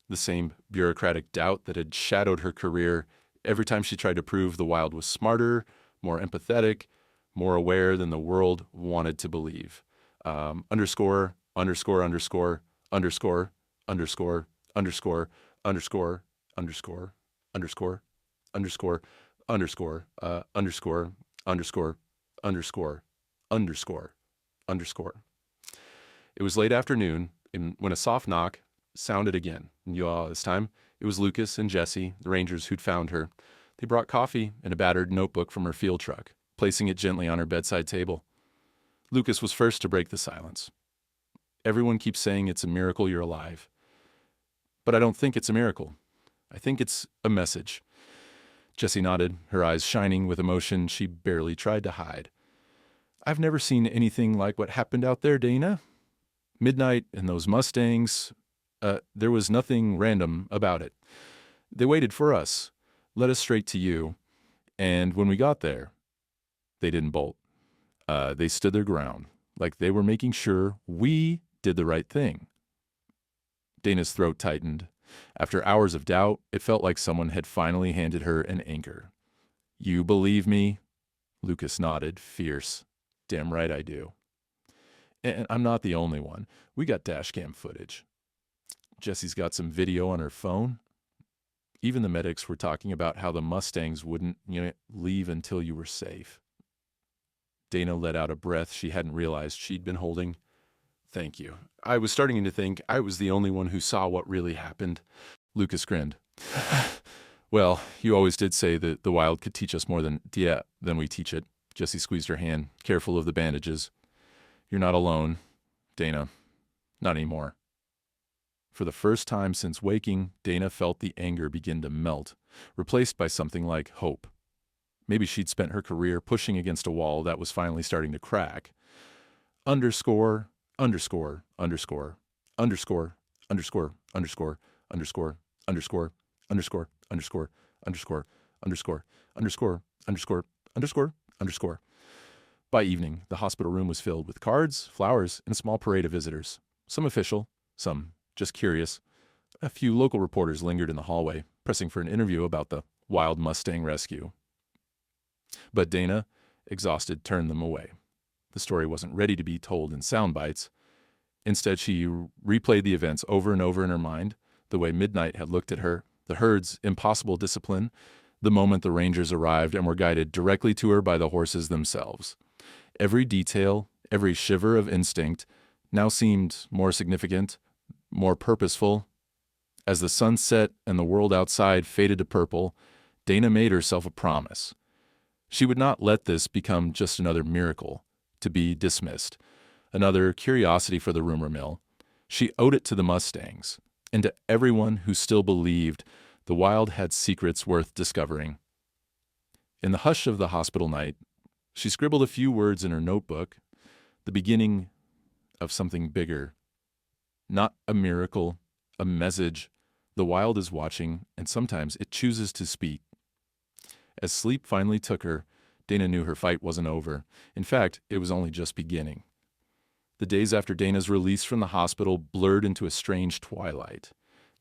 The same bureaucratic doubt that had shadowed her career every time she tried to prove the wild was smarter, more empathetic, more aware than the world wanted to believe. Underscore, underscore, underscore, underscore, underscore, underscore, underscore, underscore, underscore, underscore, underscore, underscore, underscore, underscore, underscore, underscore. It was late afternoon when a soft knock sounded again. And this time, it was Lucas and Jesse, the rangers who'd found her. They brought coffee and a battered notebook from her field truck, placing it gently on her bedside table. Lucas was first to break the silence. "Everyone keeps saying it's a miracle you're alive. But I don't think it's a miracle. I think it's a message." Jessie nodded, her eyes shining with emotion she barely tried to hide. "I've never seen anything like what happened out there, Dana. Midnight and those mustangs, there was nothing random about it. They waited for us, led us straight to you, and when we got there, they didn't bolt. They stood their ground, like they were making sure we did the right thing." Dana's throat tightened. After hours of doubt, it felt like someone had finally handed her an anchor. "You believe me?" Lucas nodded, fierce. "Damn right I do. And I'm not the only one. We got dashcam footage. Jessie's got some video on her phone. Even the medics were talking about how the mustangs wouldn't leave until you were safe." Dana let out a breath she hadn't realized she'd been holding. "Thank you. I was starting to think I was the only one who saw what really happened." Lucas grinned. "Well, you always did say that the wild could teach us more than we teach it." Jessie squeezed her hand, careful of the bandages. "You're not alone, Dana. Not anymore." For the first time since waking, Dana felt the anger begin to melt, replaced by something like hope. Maybe she'd spent her career pushing against a wall that was finally starting to crack. Underscore, underscore, underscore, underscore, underscore, underscore, underscore, underscore, underscore, underscore, underscore, underscore, underscore, underscore, underscore, underscore. By evening, the hospital room was filled with cards, flowers, and a small parade of visitors. Some official, some just curious. A few local reporters lingered in the hallway, pressing for an interview about the wild Mustang rescue. But Dana, exhausted, turned them away. The story wasn't ready to be told in sound bites. Instead, she replayed the events over and over in her mind, the way Midnight had looked at her, The herd's impossible discipline, the moment the rangers arrived and were guided directly to her by the horses themselves. Every detail, every shiver of instinct, now seemed more significant, more purposeful. As the sun set and the world outside faded to purple, Dana made herself a promise. She would not let this become just another miracle, to be dismissed, another curiosity for the rumor mill. She owed it to the mustangs, and to everyone who still believed the wild had secrets worth discovering. In the hush of the hospital night, she scribbled a few words in her notebook, the beginning of something bigger. Not a miracle, a message. The wild is watching, and sometimes it chooses to speak. As sleep finally took her, Dana knew her fight wasn't over. In fact, it was only just beginning. The days after Dana's release from the hospital blurred into a strange twilight,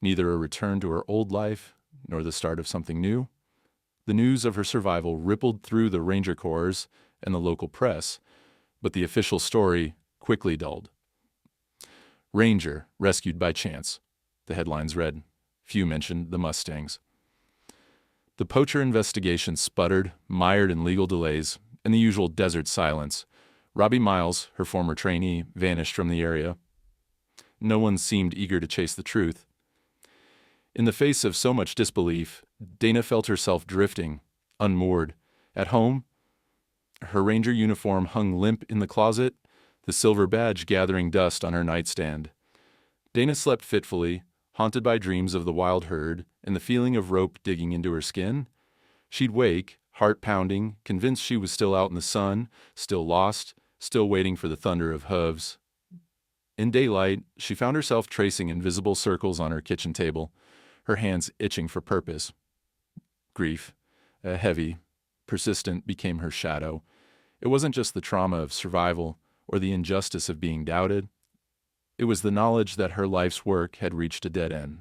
neither a return to her old life nor the start of something new. The news of her survival rippled through the ranger corps and the local press, but the official story quickly dulled. Ranger rescued by chance, the headlines read. Few mentioned the mustangs. The poacher investigation sputtered, mired in legal delays, and the usual desert silence. Robbie Miles, her former trainee, vanished from the area. No one seemed eager to chase the truth. In the face of so much disbelief, Dana felt herself drifting, unmoored. At home, her ranger uniform hung limp in the closet, the silver badge gathering dust on her nightstand. Dana slept fitfully, haunted by dreams of the wild herd and the feeling of rope digging into her skin. She'd wake, heart pounding, convinced she was still out in the sun, still lost, still waiting for the thunder of hooves. In daylight, she found herself tracing invisible circles on her kitchen table, her hands itching for purpose. Grief, heavy, persistent, became her shadow. It wasn't just the trauma of survival or the injustice of being doubted. It was the knowledge that her life's work had reached a dead end.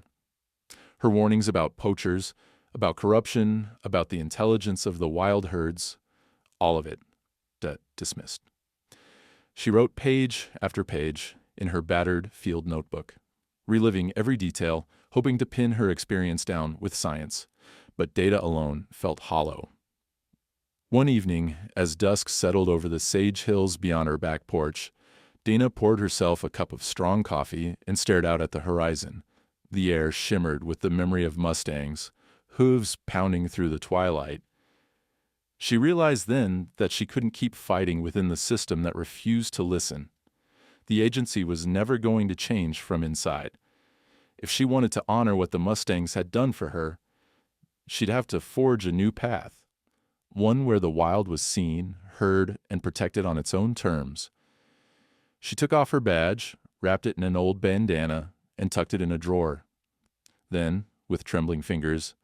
Her warnings about poachers, about corruption, about the intelligence of the wild herds, all of it dismissed. She wrote page after page in her battered field notebook, reliving every detail, hoping to pin her experience down with science, but data alone felt hollow. One evening, as dusk settled over the sage hills beyond her back porch, Dana poured herself a cup of strong coffee and stared out at the horizon. The air shimmered with the memory of mustangs, hooves pounding through the twilight. She realized then that she couldn't keep fighting within the system that refused to listen. The agency was never going to change from inside. If she wanted to honor what the mustangs had done for her, she'd have to forge a new path, one where the wild was seen, heard, and protected on its own terms. She took off her badge, wrapped it in an old bandana, and tucked it in a drawer. Then, with trembling fingers,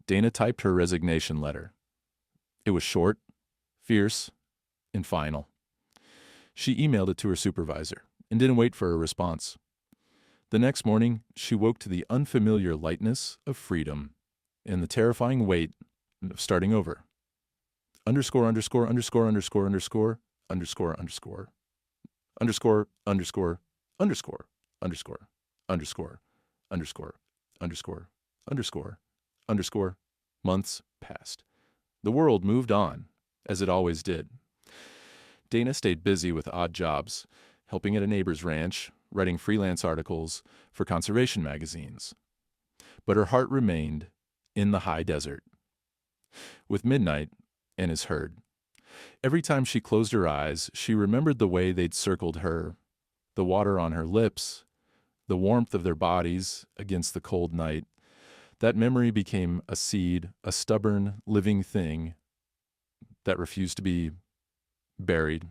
Dana typed her resignation letter. It was short, fierce, and final. She emailed it to her supervisor and didn't wait for a response. The next morning, she woke to the unfamiliar lightness of freedom and the terrifying weight of starting over. Underscore, underscore, underscore, underscore, underscore, underscore, underscore. Underscore, underscore, underscore, underscore, underscore, underscore, underscore, underscore, underscore. Months passed. The world moved on, as it always did. Dana stayed busy with odd jobs, helping at a neighbor's ranch, writing freelance articles for conservation magazines. But her heart remained in the high desert. With midnight and his herd. Every time she closed her eyes, she remembered the way they'd circled her, the water on her lips, the warmth of their bodies against the cold night. That memory became a seed, a stubborn, living thing that refused to be buried.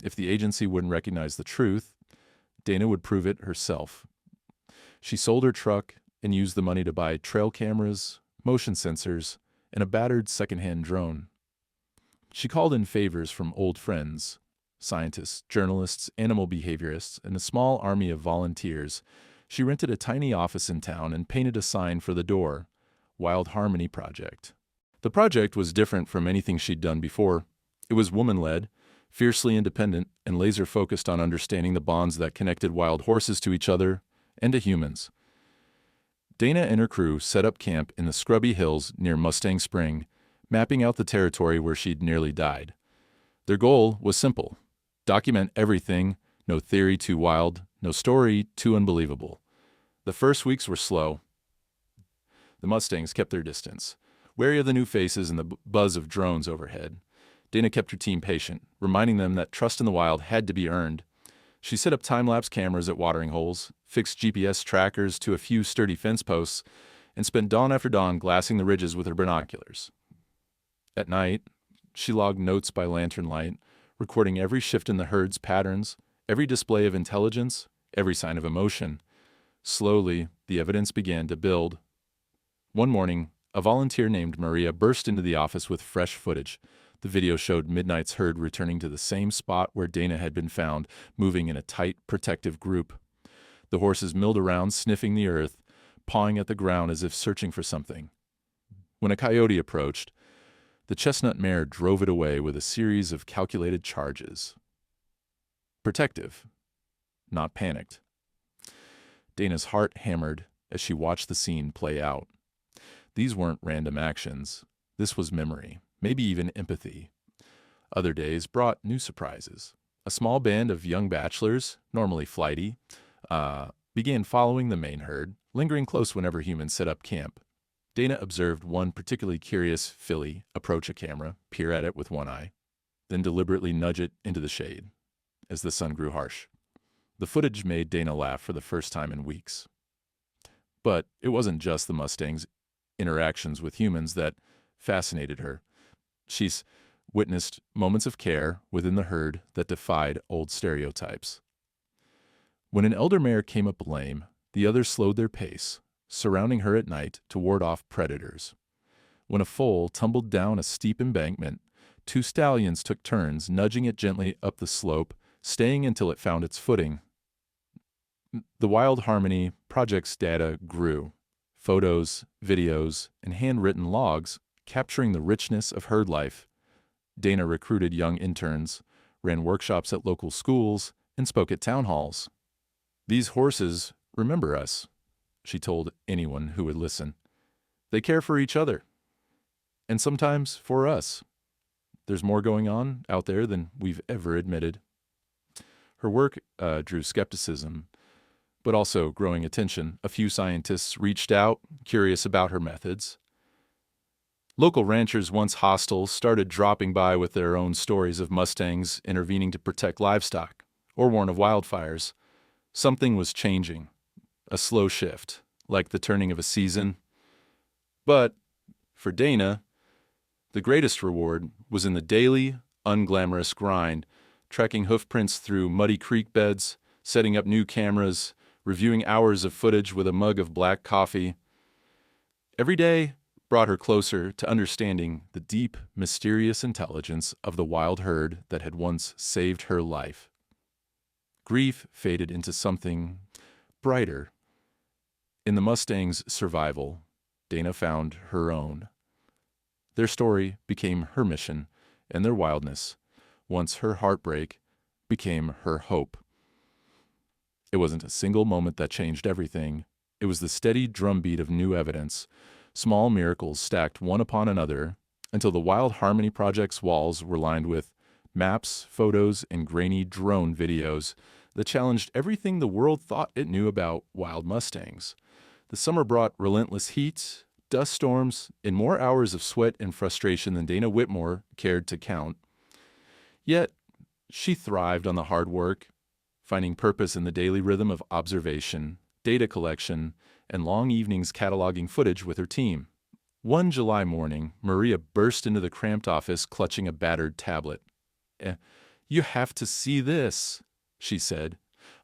If the agency wouldn't recognize the truth, Dana would prove it herself. She sold her truck and used the money to buy trail cameras, motion sensors, and a battered secondhand drone. She called in favors from old friends, scientists, journalists, animal behaviorists, and a small army of volunteers. She rented a tiny office in town and painted a sign for the door, Wild Harmony Project. The project was different from anything she'd done before. It was woman-led, fiercely independent, and laser-focused on understanding the bonds that connected wild horses to each other and to humans. Dana and her crew set up camp in the scrubby hills near Mustang Spring, mapping out the territory where she'd nearly died. Their goal was simple: document everything, no theory too wild, no story too unbelievable. The first weeks were slow. The Mustangs kept their distance, wary of the new faces and the buzz of drones overhead. Dana kept her team patient, reminding them that trust in the wild had to be earned. She set up time-lapse cameras at watering holes, fixed GPS trackers to a few sturdy fence posts, and spent dawn after dawn glassing the ridges with her binoculars. At night, she logged notes by lantern light, recording every shift in the herd's patterns, every display of intelligence, every sign of emotion. Slowly, the evidence began to build. One morning, a volunteer named Maria burst into the office with fresh footage. The video showed Midnight's herd returning to the same spot where Dana had been found, moving in a tight, protective group. The horses milled around, sniffing the earth, pawing at the ground as if searching for something. When a coyote approached, the chestnut mare drove it away with a series of calculated charges. Protective, not panicked. Dana's heart hammered as she watched the scene play out. These weren't random actions. This was memory, maybe even empathy. Other days brought new surprises. A small band of young bachelors, normally flighty, began following the main herd, lingering close whenever humans set up camp. Dana observed one particularly curious filly approach a camera, peer at it with one eye, then deliberately nudge it into the shade as the sun grew harsh. The footage made Dana laugh for the first time in weeks. But it wasn't just the Mustangs' interactions with humans that fascinated her. She's witnessed moments of care within the herd that defied old stereotypes. When an elder mare came up lame, the others slowed their pace, surrounding her at night to ward off predators. When a foal tumbled down a steep embankment, two stallions took turns nudging it gently up the slope, staying until it found its footing. The Wild Harmony Project's data grew. Photos, videos, and handwritten logs capturing the richness of herd life. Dana recruited young interns, ran workshops at local schools, and spoke at town halls. "These horses remember us," she told anyone who would listen. "They care for each other. And sometimes for us. There's more going on out there than we've ever admitted." Her work drew skepticism, but also growing attention. A few scientists reached out, curious about her methods. Local ranchers, once hostile, started dropping by with their own stories of Mustangs intervening to protect livestock or warn of wildfires. Something was changing, a slow shift, like the turning of a season. But for Dana, the greatest reward was in the daily, unglamorous grind, tracking hoofprints through muddy creek beds, setting up new cameras, reviewing hours of footage with a mug of black coffee. Every day brought her closer to understanding the deep, mysterious intelligence of the wild herd that had once saved her life. Grief faded into something brighter. In the Mustang's survival, Dana found her own. Their story became her mission, and their wildness, once her heartbreak, became her hope. It wasn't a single moment that changed everything. It was the steady drumbeat of new evidence, small miracles stacked one upon another, until the Wild Harmony Project's walls were lined with maps, photos, and grainy drone videos that challenged everything the world thought it knew about wild Mustangs. The summer brought relentless heat, dust storms, and more hours of sweat and frustration than Dana Whitmore cared to count. Yet, she thrived on the hard work, finding purpose in the daily rhythm of observation, data collection, and long evenings cataloging footage with her team. One July morning, Maria burst into the cramped office clutching a battered tablet. "You have to see this," she said,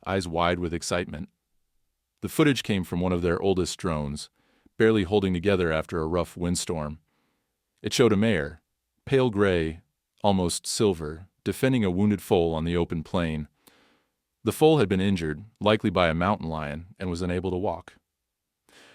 eyes wide with excitement. The footage came from one of their oldest drones, barely holding together after a rough windstorm. It showed a mare, pale gray, almost silver, defending a wounded foal on the open plain. The foal had been injured, likely by a mountain lion, and was unable to walk.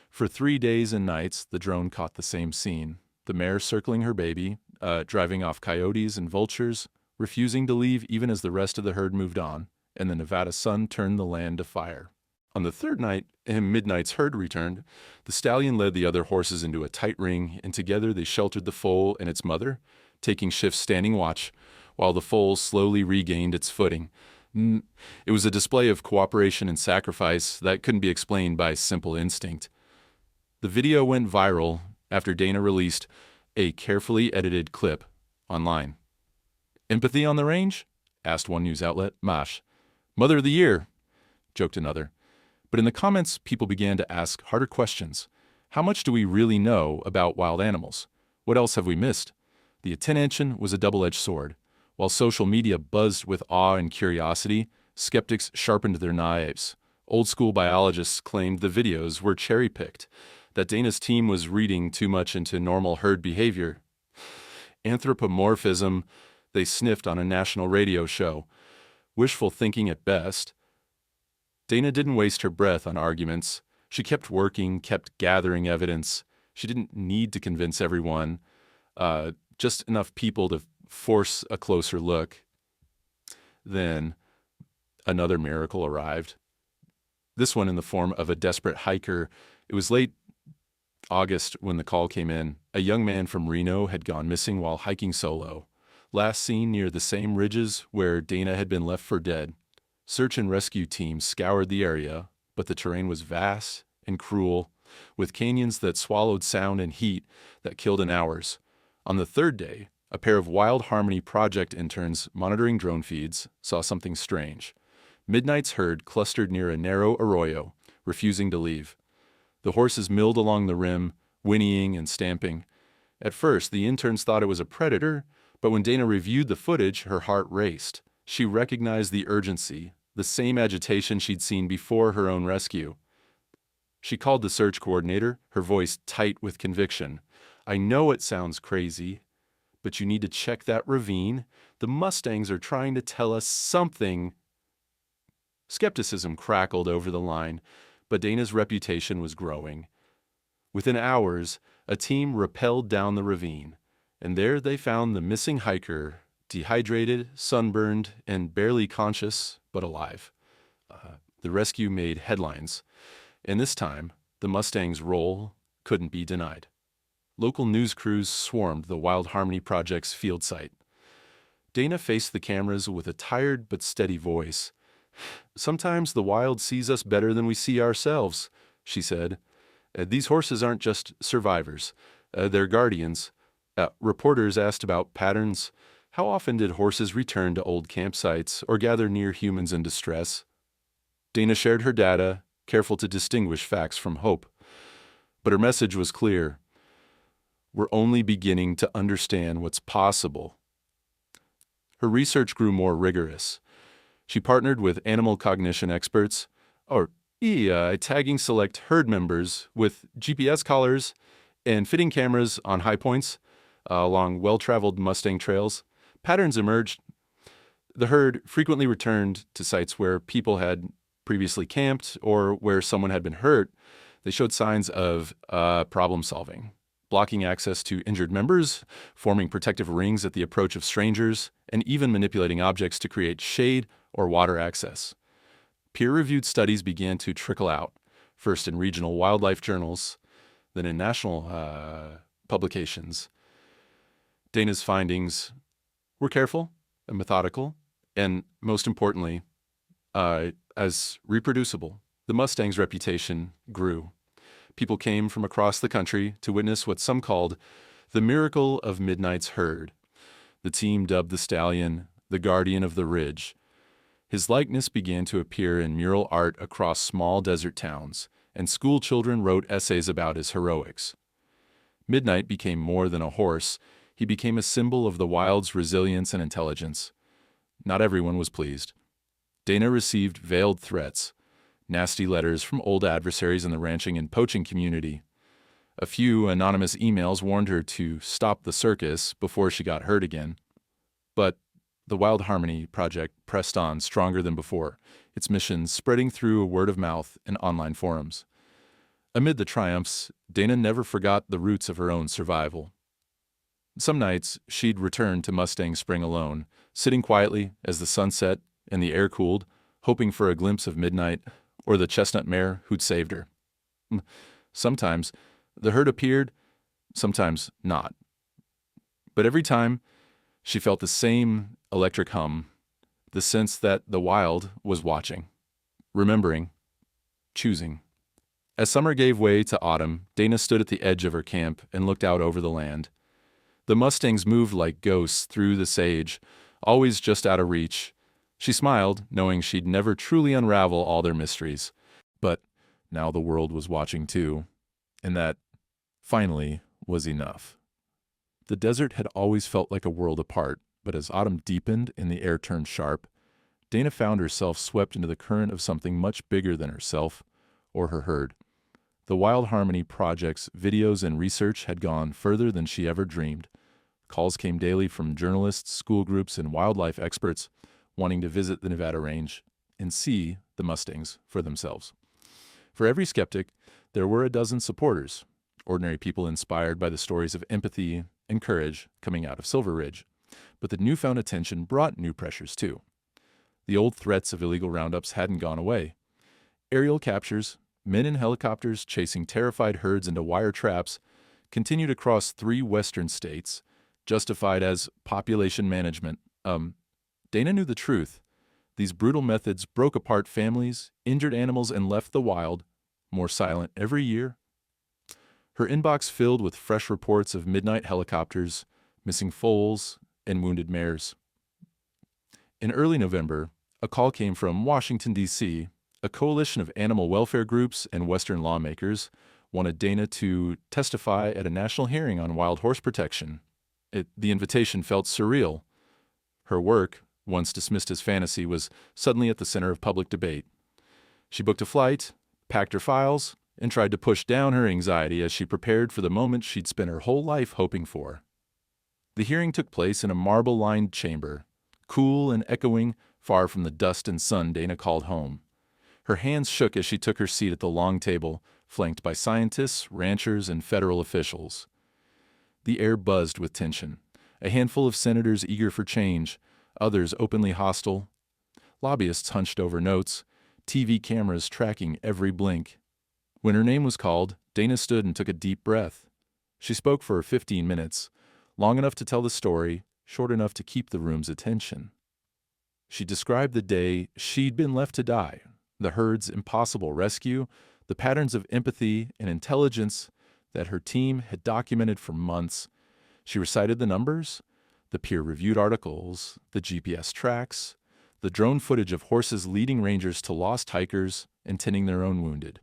For 3 days and nights, the drone caught the same scene. The mare circling her baby, driving off coyotes and vultures, refusing to leave even as the rest of the herd moved on, and the Nevada sun turned the land to fire. On the third night, and Midnight's herd returned, the stallion led the other horses into a tight ring, and together they sheltered the foal and its mother, taking shifts standing watch, while the foal slowly regained its footing. It was a display of cooperation and sacrifice that couldn't be explained by simple instinct. The video went viral after Dana released a carefully edited clip online. "Empathy on the range?" asked one news outlet. "Mash. Mother of the Year," joked another. But in the comments, people began to ask harder questions. How much do we really know about wild animals? What else have we missed? The attention was a double-edged sword. While social media buzzed with awe and curiosity, skeptics sharpened their knives. Old-school biologists claimed the videos were cherry-picked, that Dana's team was reading too much into normal herd behavior. Anthropomorphism, they sniffed on a national radio show. Wishful thinking at best. Dana didn't waste her breath on arguments. She kept working, kept gathering evidence. She didn't need to convince everyone, just enough people to force a closer look. Then another miracle arrived. This one in the form of a desperate hiker. It was late August when the call came in. A young man from Reno had gone missing while hiking solo. Last seen near the same ridges where Dana had been left for dead. Search and rescue teams scoured the area, but the terrain was vast and cruel, with canyons that swallowed sound and heat that killed in hours. On the third day, a pair of Wild Harmony Project interns monitoring drone feeds saw something strange. Midnight's herd clustered near a narrow arroyo, refusing to leave. The horses milled along the rim, whinnying and stamping. At first, the interns thought it was a predator, but when Dana reviewed the footage, her heart raced. She recognized the urgency, the same agitation she'd seen before her own rescue. She called the search coordinator, her voice tight with conviction. "I know it sounds crazy, but you need to check that ravine. The mustangs are trying to tell us something." Skepticism crackled over the line, but Dana's reputation was growing. Within hours, a team rappelled down the ravine, and there they found the missing hiker, dehydrated, sunburned, and barely conscious, but alive. The rescue made headlines, and this time, the Mustang's role couldn't be denied. Local news crews swarmed the Wild Harmony Project's field site. Dana faced the cameras with a tired but steady voice. "Sometimes the wild sees us better than we see ourselves," she said. "These horses aren't just survivors. They're guardians." Reporters asked about patterns. How often did horses return to old campsites or gather near humans in distress? Dana shared her data, careful to distinguish facts from hope. But her message was clear. We're only beginning to understand what's possible. Her research grew more rigorous. She partnered with animal cognition experts, tagging select herd members with GPS collars and fitting cameras on high points along well-traveled Mustang trails. Patterns emerged. The herd frequently returned to sites where people had previously camped or where someone had been hurt. They showed signs of problem solving, blocking access to injured members, forming protective rings at the approach of strangers, and even manipulating objects to create shade or water access. Peer-reviewed studies began to trickle out, first in regional wildlife journals, then in national publications. Dana's findings were careful and methodical, and most importantly, as reproducible. The Mustang's reputation grew. People came from across the country to witness what some called the miracle of Midnight's herd. The team dubbed the stallion the guardian of the ridge. His likeness began to appear in mural art across small desert towns, and school children wrote essays about his heroics. Midnight became more than a horse. He became a symbol of the wild's resilience and intelligence. Not everyone was pleased. Dana received veiled threats, nasty letters from old adversaries in the ranching and poaching community. A few anonymous emails warned her to stop the circus before she got hurt again. But the Wild Harmony Project pressed on stronger than before, its mission spreading through word of mouth and online forums. Amid the triumphs, Dana never forgot the roots of her own survival. Some nights, she'd return to Mustang Spring alone, sitting quietly as the sun set and the air cooled, hoping for a glimpse of midnight or the chestnut mare who'd saved her. Sometimes the herd appeared, sometimes not. But every time she felt the same electric hum, the sense that the wild was watching, remembering, choosing. As summer gave way to autumn, Dana stood at the edge of her camp and looked out over the land. The mustangs moved like ghosts through the sage, always just out of reach. She smiled, knowing she'd never truly unravel all their mysteries. But now the world was watching too, and that, finally, was enough. The desert had always felt like a world apart, but as autumn deepened and the air turned sharp, Dana found herself swept into the current of something much bigger than herself or her herd. The Wild Harmony Project's videos and research had gone further than she ever dreamed. Calls came daily from journalists, school groups, and wildlife experts wanting to visit the Nevada range and see the mustangs for themselves. For every skeptic, there were a dozen supporters, ordinary people inspired by the stories of empathy and courage coming out of Silver Ridge. But the newfound attention brought new pressures too. The old threats of illegal roundups hadn't gone away. Aerial captures, men in helicopters chasing terrified herds into wire traps, continued across 3 western states, justified as population management. Dana knew the truth. These brutal methods broke apart families, injured animals, and left the wild more silent every year. Her inbox filled with fresh reports of midnight helicopters, missing foals, and wounded mares. In early November, a call came from Washington, D.C. A coalition of animal welfare groups and Western lawmakers wanted Dana to testify at a national hearing on wild horse protection. The invitation felt surreal. Her work, once dismissed as fantasy, was suddenly at the center of public debate. She booked a flight, packed her files, and tried to push down her anxiety as she prepared for the moment she'd spent her whole life hoping for. The hearing took place in a marble-lined chamber, cool and echoing, far from the dust and sun Dana called home. Her hands shook as she took her seat at the long table, flanked by scientists, ranchers, and federal officials. The air buzzed with tension. A handful of senators eager for change, others openly hostile. Lobbyists hunched over notes, TV cameras tracking every blink. When her name was called, Dana stood and took a deep breath. She spoke for 15 minutes, long enough to tell the story, short enough to keep the room's attention. She described the day she'd been left to die, the herd's impossible rescue, the patterns of empathy and intelligence that her team had documented for months. She recited the numbers, the peer-reviewed articles, the GPS tracks, the drone footage of horses leading rangers to lost hikers and tending their own wounded.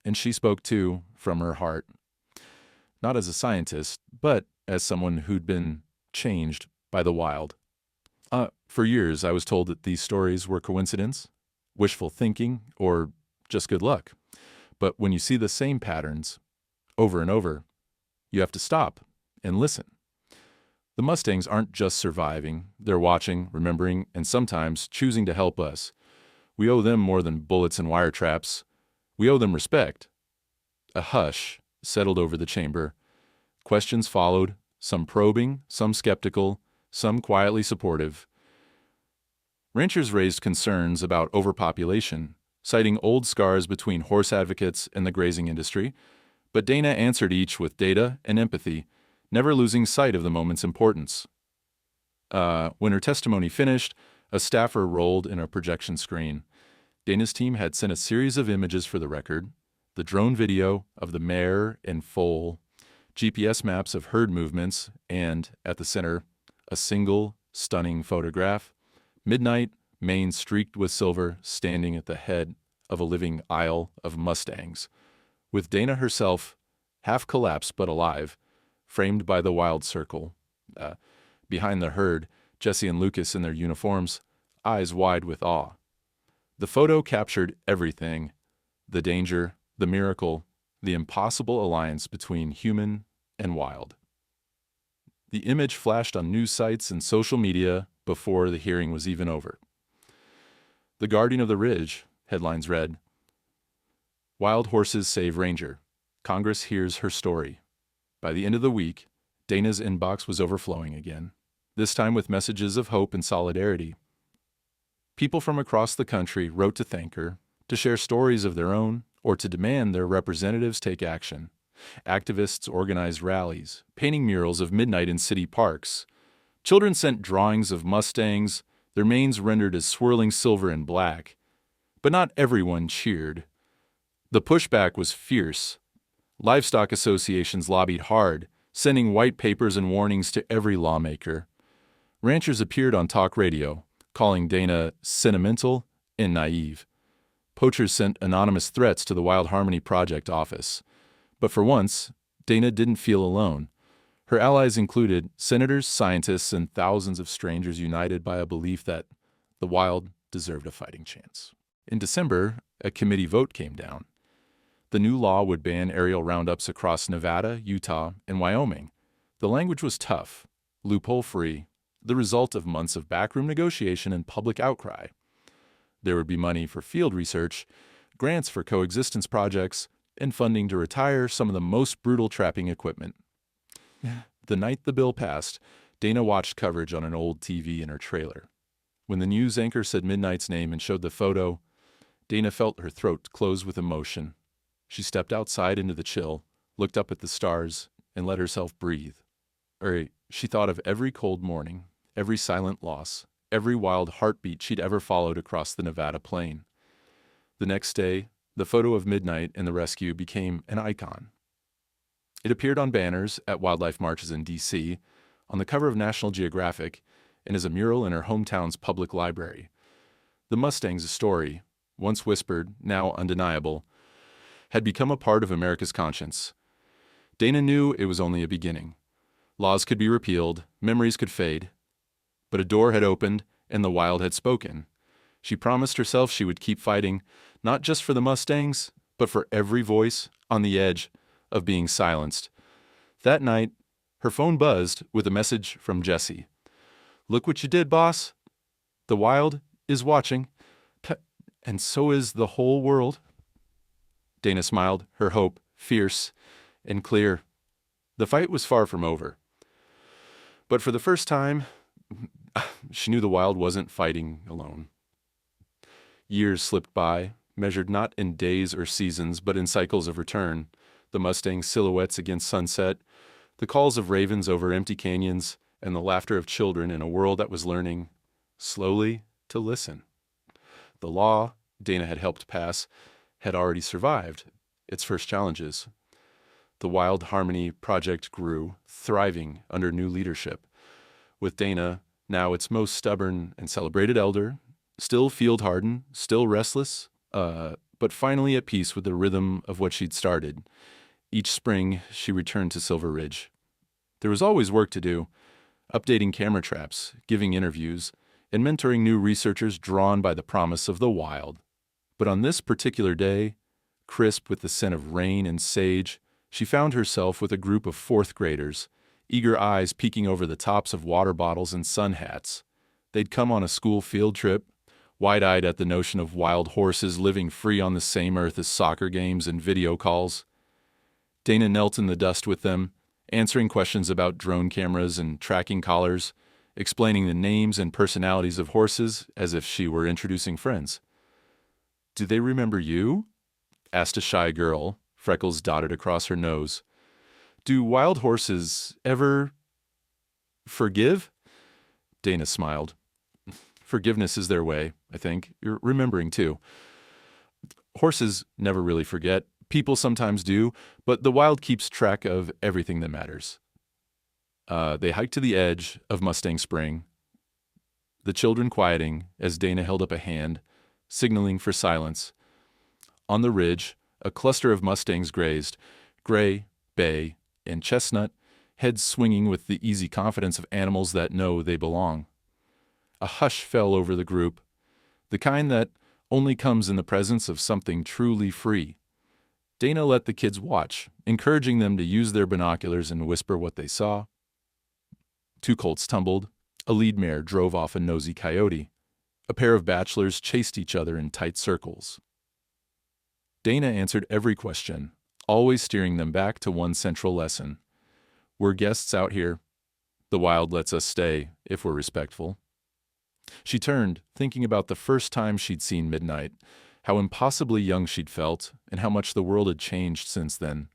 And she spoke, too, from her heart. Not as a scientist, but as someone who'd been changed by the wild. For years, I was told that these stories were coincidence, wishful thinking, or just good luck. But when you see the same patterns over and over, you have to stop and listen. The mustangs aren't just surviving. They're watching, remembering, and sometimes choosing to help us. We owe them more than bullets and wire traps. We owe them respect. A hush settled over the chamber. Questions followed, some probing, some skeptical, some quietly supportive. Ranchers raised concerns about overpopulation, citing old scars between horse advocates and the grazing industry, but Dana answered each with data and empathy, never losing sight of the moment's importance. When her testimony finished, a staffer rolled in a projection screen. Dana's team had sent a series of images for the record, the drone video of the mare and foal, GPS maps of herd movements, and, at the center, a single, stunning photograph. Midnight, mane streaked with silver, standing at the head of a living aisle of mustangs, with Dana herself, half collapsed but alive, framed by the wild circle. Behind the herd, Jesse and Lucas in their uniforms, eyes wide with awe. The photo captured everything: the danger, the miracle, the impossible alliance between human and wild. The image flashed on news sites and social media before the hearing was even over. The Guardian of the Ridge, headlines read, "Wild Horses Save Ranger. Congress hears her story." By the end of the week, Dana's inbox was overflowing again, this time with messages of hope and solidarity. People from across the country wrote to thank her, to share stories of their own, or to demand their representatives take action. Activists organized rallies, painting murals of midnight in city parks. Children sent drawings of mustangs, their manes rendered as swirling silver and black. But not everyone cheered. The pushback was fierce. Livestock associations lobbied hard, sending white papers and warnings to every lawmaker. Ranchers appeared on talk radio, calling Dana sentimental and naive. Poachers sent anonymous threats to the Wild Harmony Project office. But for once, Dana didn't feel alone. Her allies included senators, scientists, and thousands of strangers united by a belief that the wild deserved a fighting chance. In December, a committee vote came down. The new law would ban aerial roundups across Nevada, Utah, and Wyoming. The language was tough, loophole-free, the result of months of backroom negotiation and public outcry. There would be money for field research, grants for coexistence projects, and funding to retire some of the most brutal trapping equipment. The night the bill passed, Dana watched coverage on an old TV in her trailer. When the news anchor said Midnight's name and showed the photo, Dana felt her throat close with emotion. She stepped outside into the chill, looked up at the stars, and let herself breathe. She thought of every cold morning, every silent loss, every wild heartbeat she'd ever followed across the Nevada plain. The next day, the photo of Midnight and the rescue became an icon. It appeared on banners at wildlife marches in D.C., on the cover of National Geographic, and as a mural in her hometown's public library. The Mustang's story, once whispered, now undeniable, had become a part of America's conscience. Dana knew it was only a beginning. Laws could be repealed, memories could fade. But a door had opened, and the wild had spoken. She promised herself she would keep fighting, not just for the Mustangs, but for every voice on the edge of being silenced. That night, her phone buzzed with a message from Jesse. "Look what you did, boss. The wild is watching, and so is the whole world." Dana smiled, her hope fierce and clear. The fight was far from over. But for the first time, she knew the wild wasn't fighting alone. Years slipped by, measured not in days or seasons, but in cycles of return. The Mustang silhouettes against sunset, the calls of ravens over empty canyons, and the laughter of children in a world that was learning, slowly, to listen. The law Dana had helped pass had already survived its first challenges. The Wild Harmony Project grew, thriving under new leadership. With Dana, now its most stubborn and celebrated elder, still field-hardened, still restless, but finally at peace with the rhythm of what she'd started. Each spring, she returned to Silver Ridge. There was always work to do, updating camera traps, giving interviews, and mentoring new researchers drawn by the promise of the wild. But on this particular day, crisp with the scent of rain and sage, she found herself with a group of fourth graders, eager eyes peeking over the tops of water bottles and sun hats. They'd come on a school field trip, wide-eyed at the notion of wild horses living free on the same earth as soccer games and video calls. Dana knelt in the dust with them, answering questions about drone cameras and tracking collars, explaining the names and personalities of horses as if she were introducing friends. "Do they remember you?" asked a shy girl, freckles dotted across her nose. "Do wild horses ever forgive?" Dana smiled. "Forgiveness is their way, I think. You're remembering, too. Horses never really forget. People sometimes do, but the wild keeps track of everything that matters." They hiked to the edge of Mustang Spring, the children quieting as Dana held up a hand, signaling for silence. On the ridge, a cluster of mustangs grazed, gray, bay, and chestnut, heads swinging with the easy confidence of animals that know they belong. A hush fell over the group, the kind that only comes in the presence of something truly free. Dana let the kids watch, encouraging them to use their binoculars and whisper what they saw. Two colts tumbled, a lead mare drove off a nosy coyote. A pair of bachelors chased each other in tight circles. Dana answered every question, always steering them back to one central lesson. We're guests out here. The wild lets us stay, if we're respectful. She turned, thinking about the first time she'd seen Midnight, how impossibly young she'd felt, and how much the world had changed since then.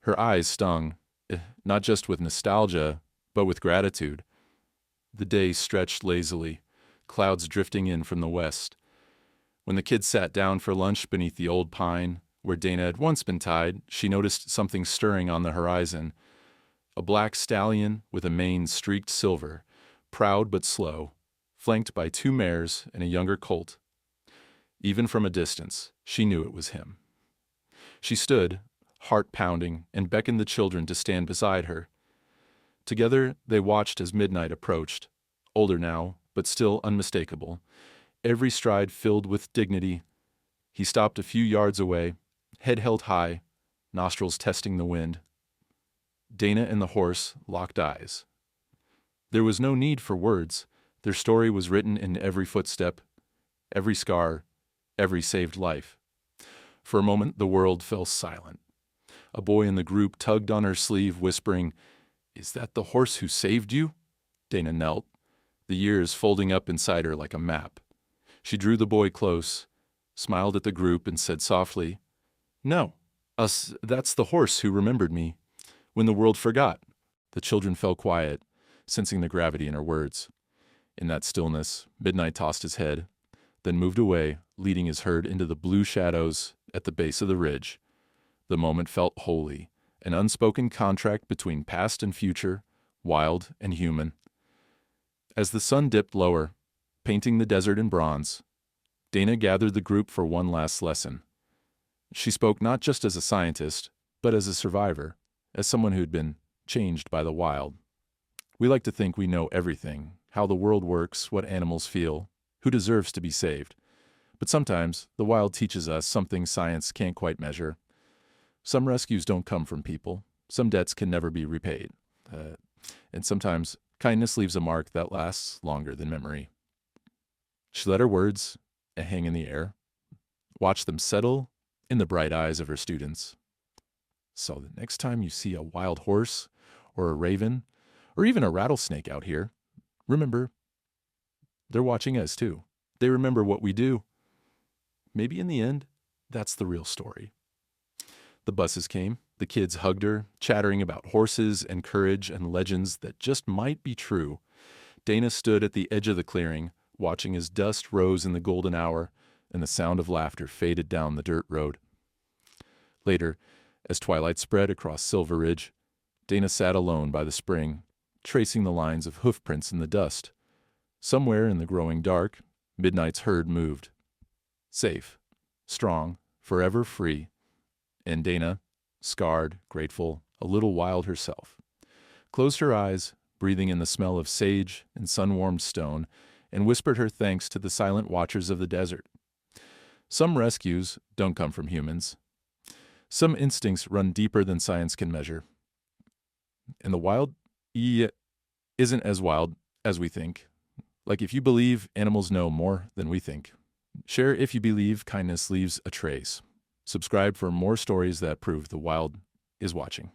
Her eyes stung, not just with nostalgia, but with gratitude. The day stretched lazily, clouds drifting in from the west. When the kids sat down for lunch beneath the old pine, where Dana had once been tied, she noticed something stirring on the horizon. A black stallion with a mane streaked silver, proud but slow, flanked by 2 mares and a younger colt. Even from a distance, she knew it was him. She stood, heart pounding, and beckoned the children to stand beside her. Together, they watched as midnight approached, older now, but still unmistakable, every stride filled with dignity. He stopped a few yards away, head held high, nostrils testing the wind. Dana and the horse locked eyes. There was no need for words. Their story was written in every footstep, every scar, every saved life. For a moment, the world fell silent. A boy in the group tugged on her sleeve, whispering, "Is that the horse who saved you?" Dana knelt, the years folding up inside her like a map. She drew the boy close, smiled at the group, and said softly, "No, that's the horse who remembered me when the world forgot." The children fell quiet, sensing the gravity in her words. In that stillness, Midnight tossed his head, then moved away, leading his herd into the blue shadows at the base of the ridge. The moment felt holy, an unspoken contract between past and future, wild and human. As the sun dipped lower, painting the desert in bronze, Dana gathered the group for one last lesson. She spoke not just as a scientist, but as a survivor, as someone who'd been changed by the wild. We like to think we know everything, how the world works, what animals feel, who deserves to be saved. But sometimes the wild teaches us something science can't quite measure. Some rescues don't come from people. Some debts can never be repaid. And sometimes kindness leaves a mark that lasts longer than memory. She let her words hang in the air, watched them settle in the bright eyes of her students. So the next time you see a wild horse or a raven or even a rattlesnake out here, remember, they're watching us too. They remember what we do. Maybe in the end, that's the real story. The buses came. The kids hugged her, chattering about horses and courage and legends that just might be true. Dana stood at the edge of the clearing, watching as dust rose in the golden hour and the sound of laughter faded down the dirt road. Later, as twilight spread across Silver Ridge, Dana sat alone by the spring, tracing the lines of hoofprints in the dust. Somewhere in the growing dark, Midnight's herd moved. Safe, strong, forever free. And Dana, scarred, grateful, a little wild herself, closed her eyes, breathing in the smell of sage and sun-warmed stone, and whispered her thanks to the silent watchers of the desert. Some rescues don't come from humans. Some instincts run deeper than science can measure. And the wild isn't as wild as we think. Like if you believe animals know more than we think. Share if you believe kindness leaves a trace. Subscribe for more stories that prove the wild is watching.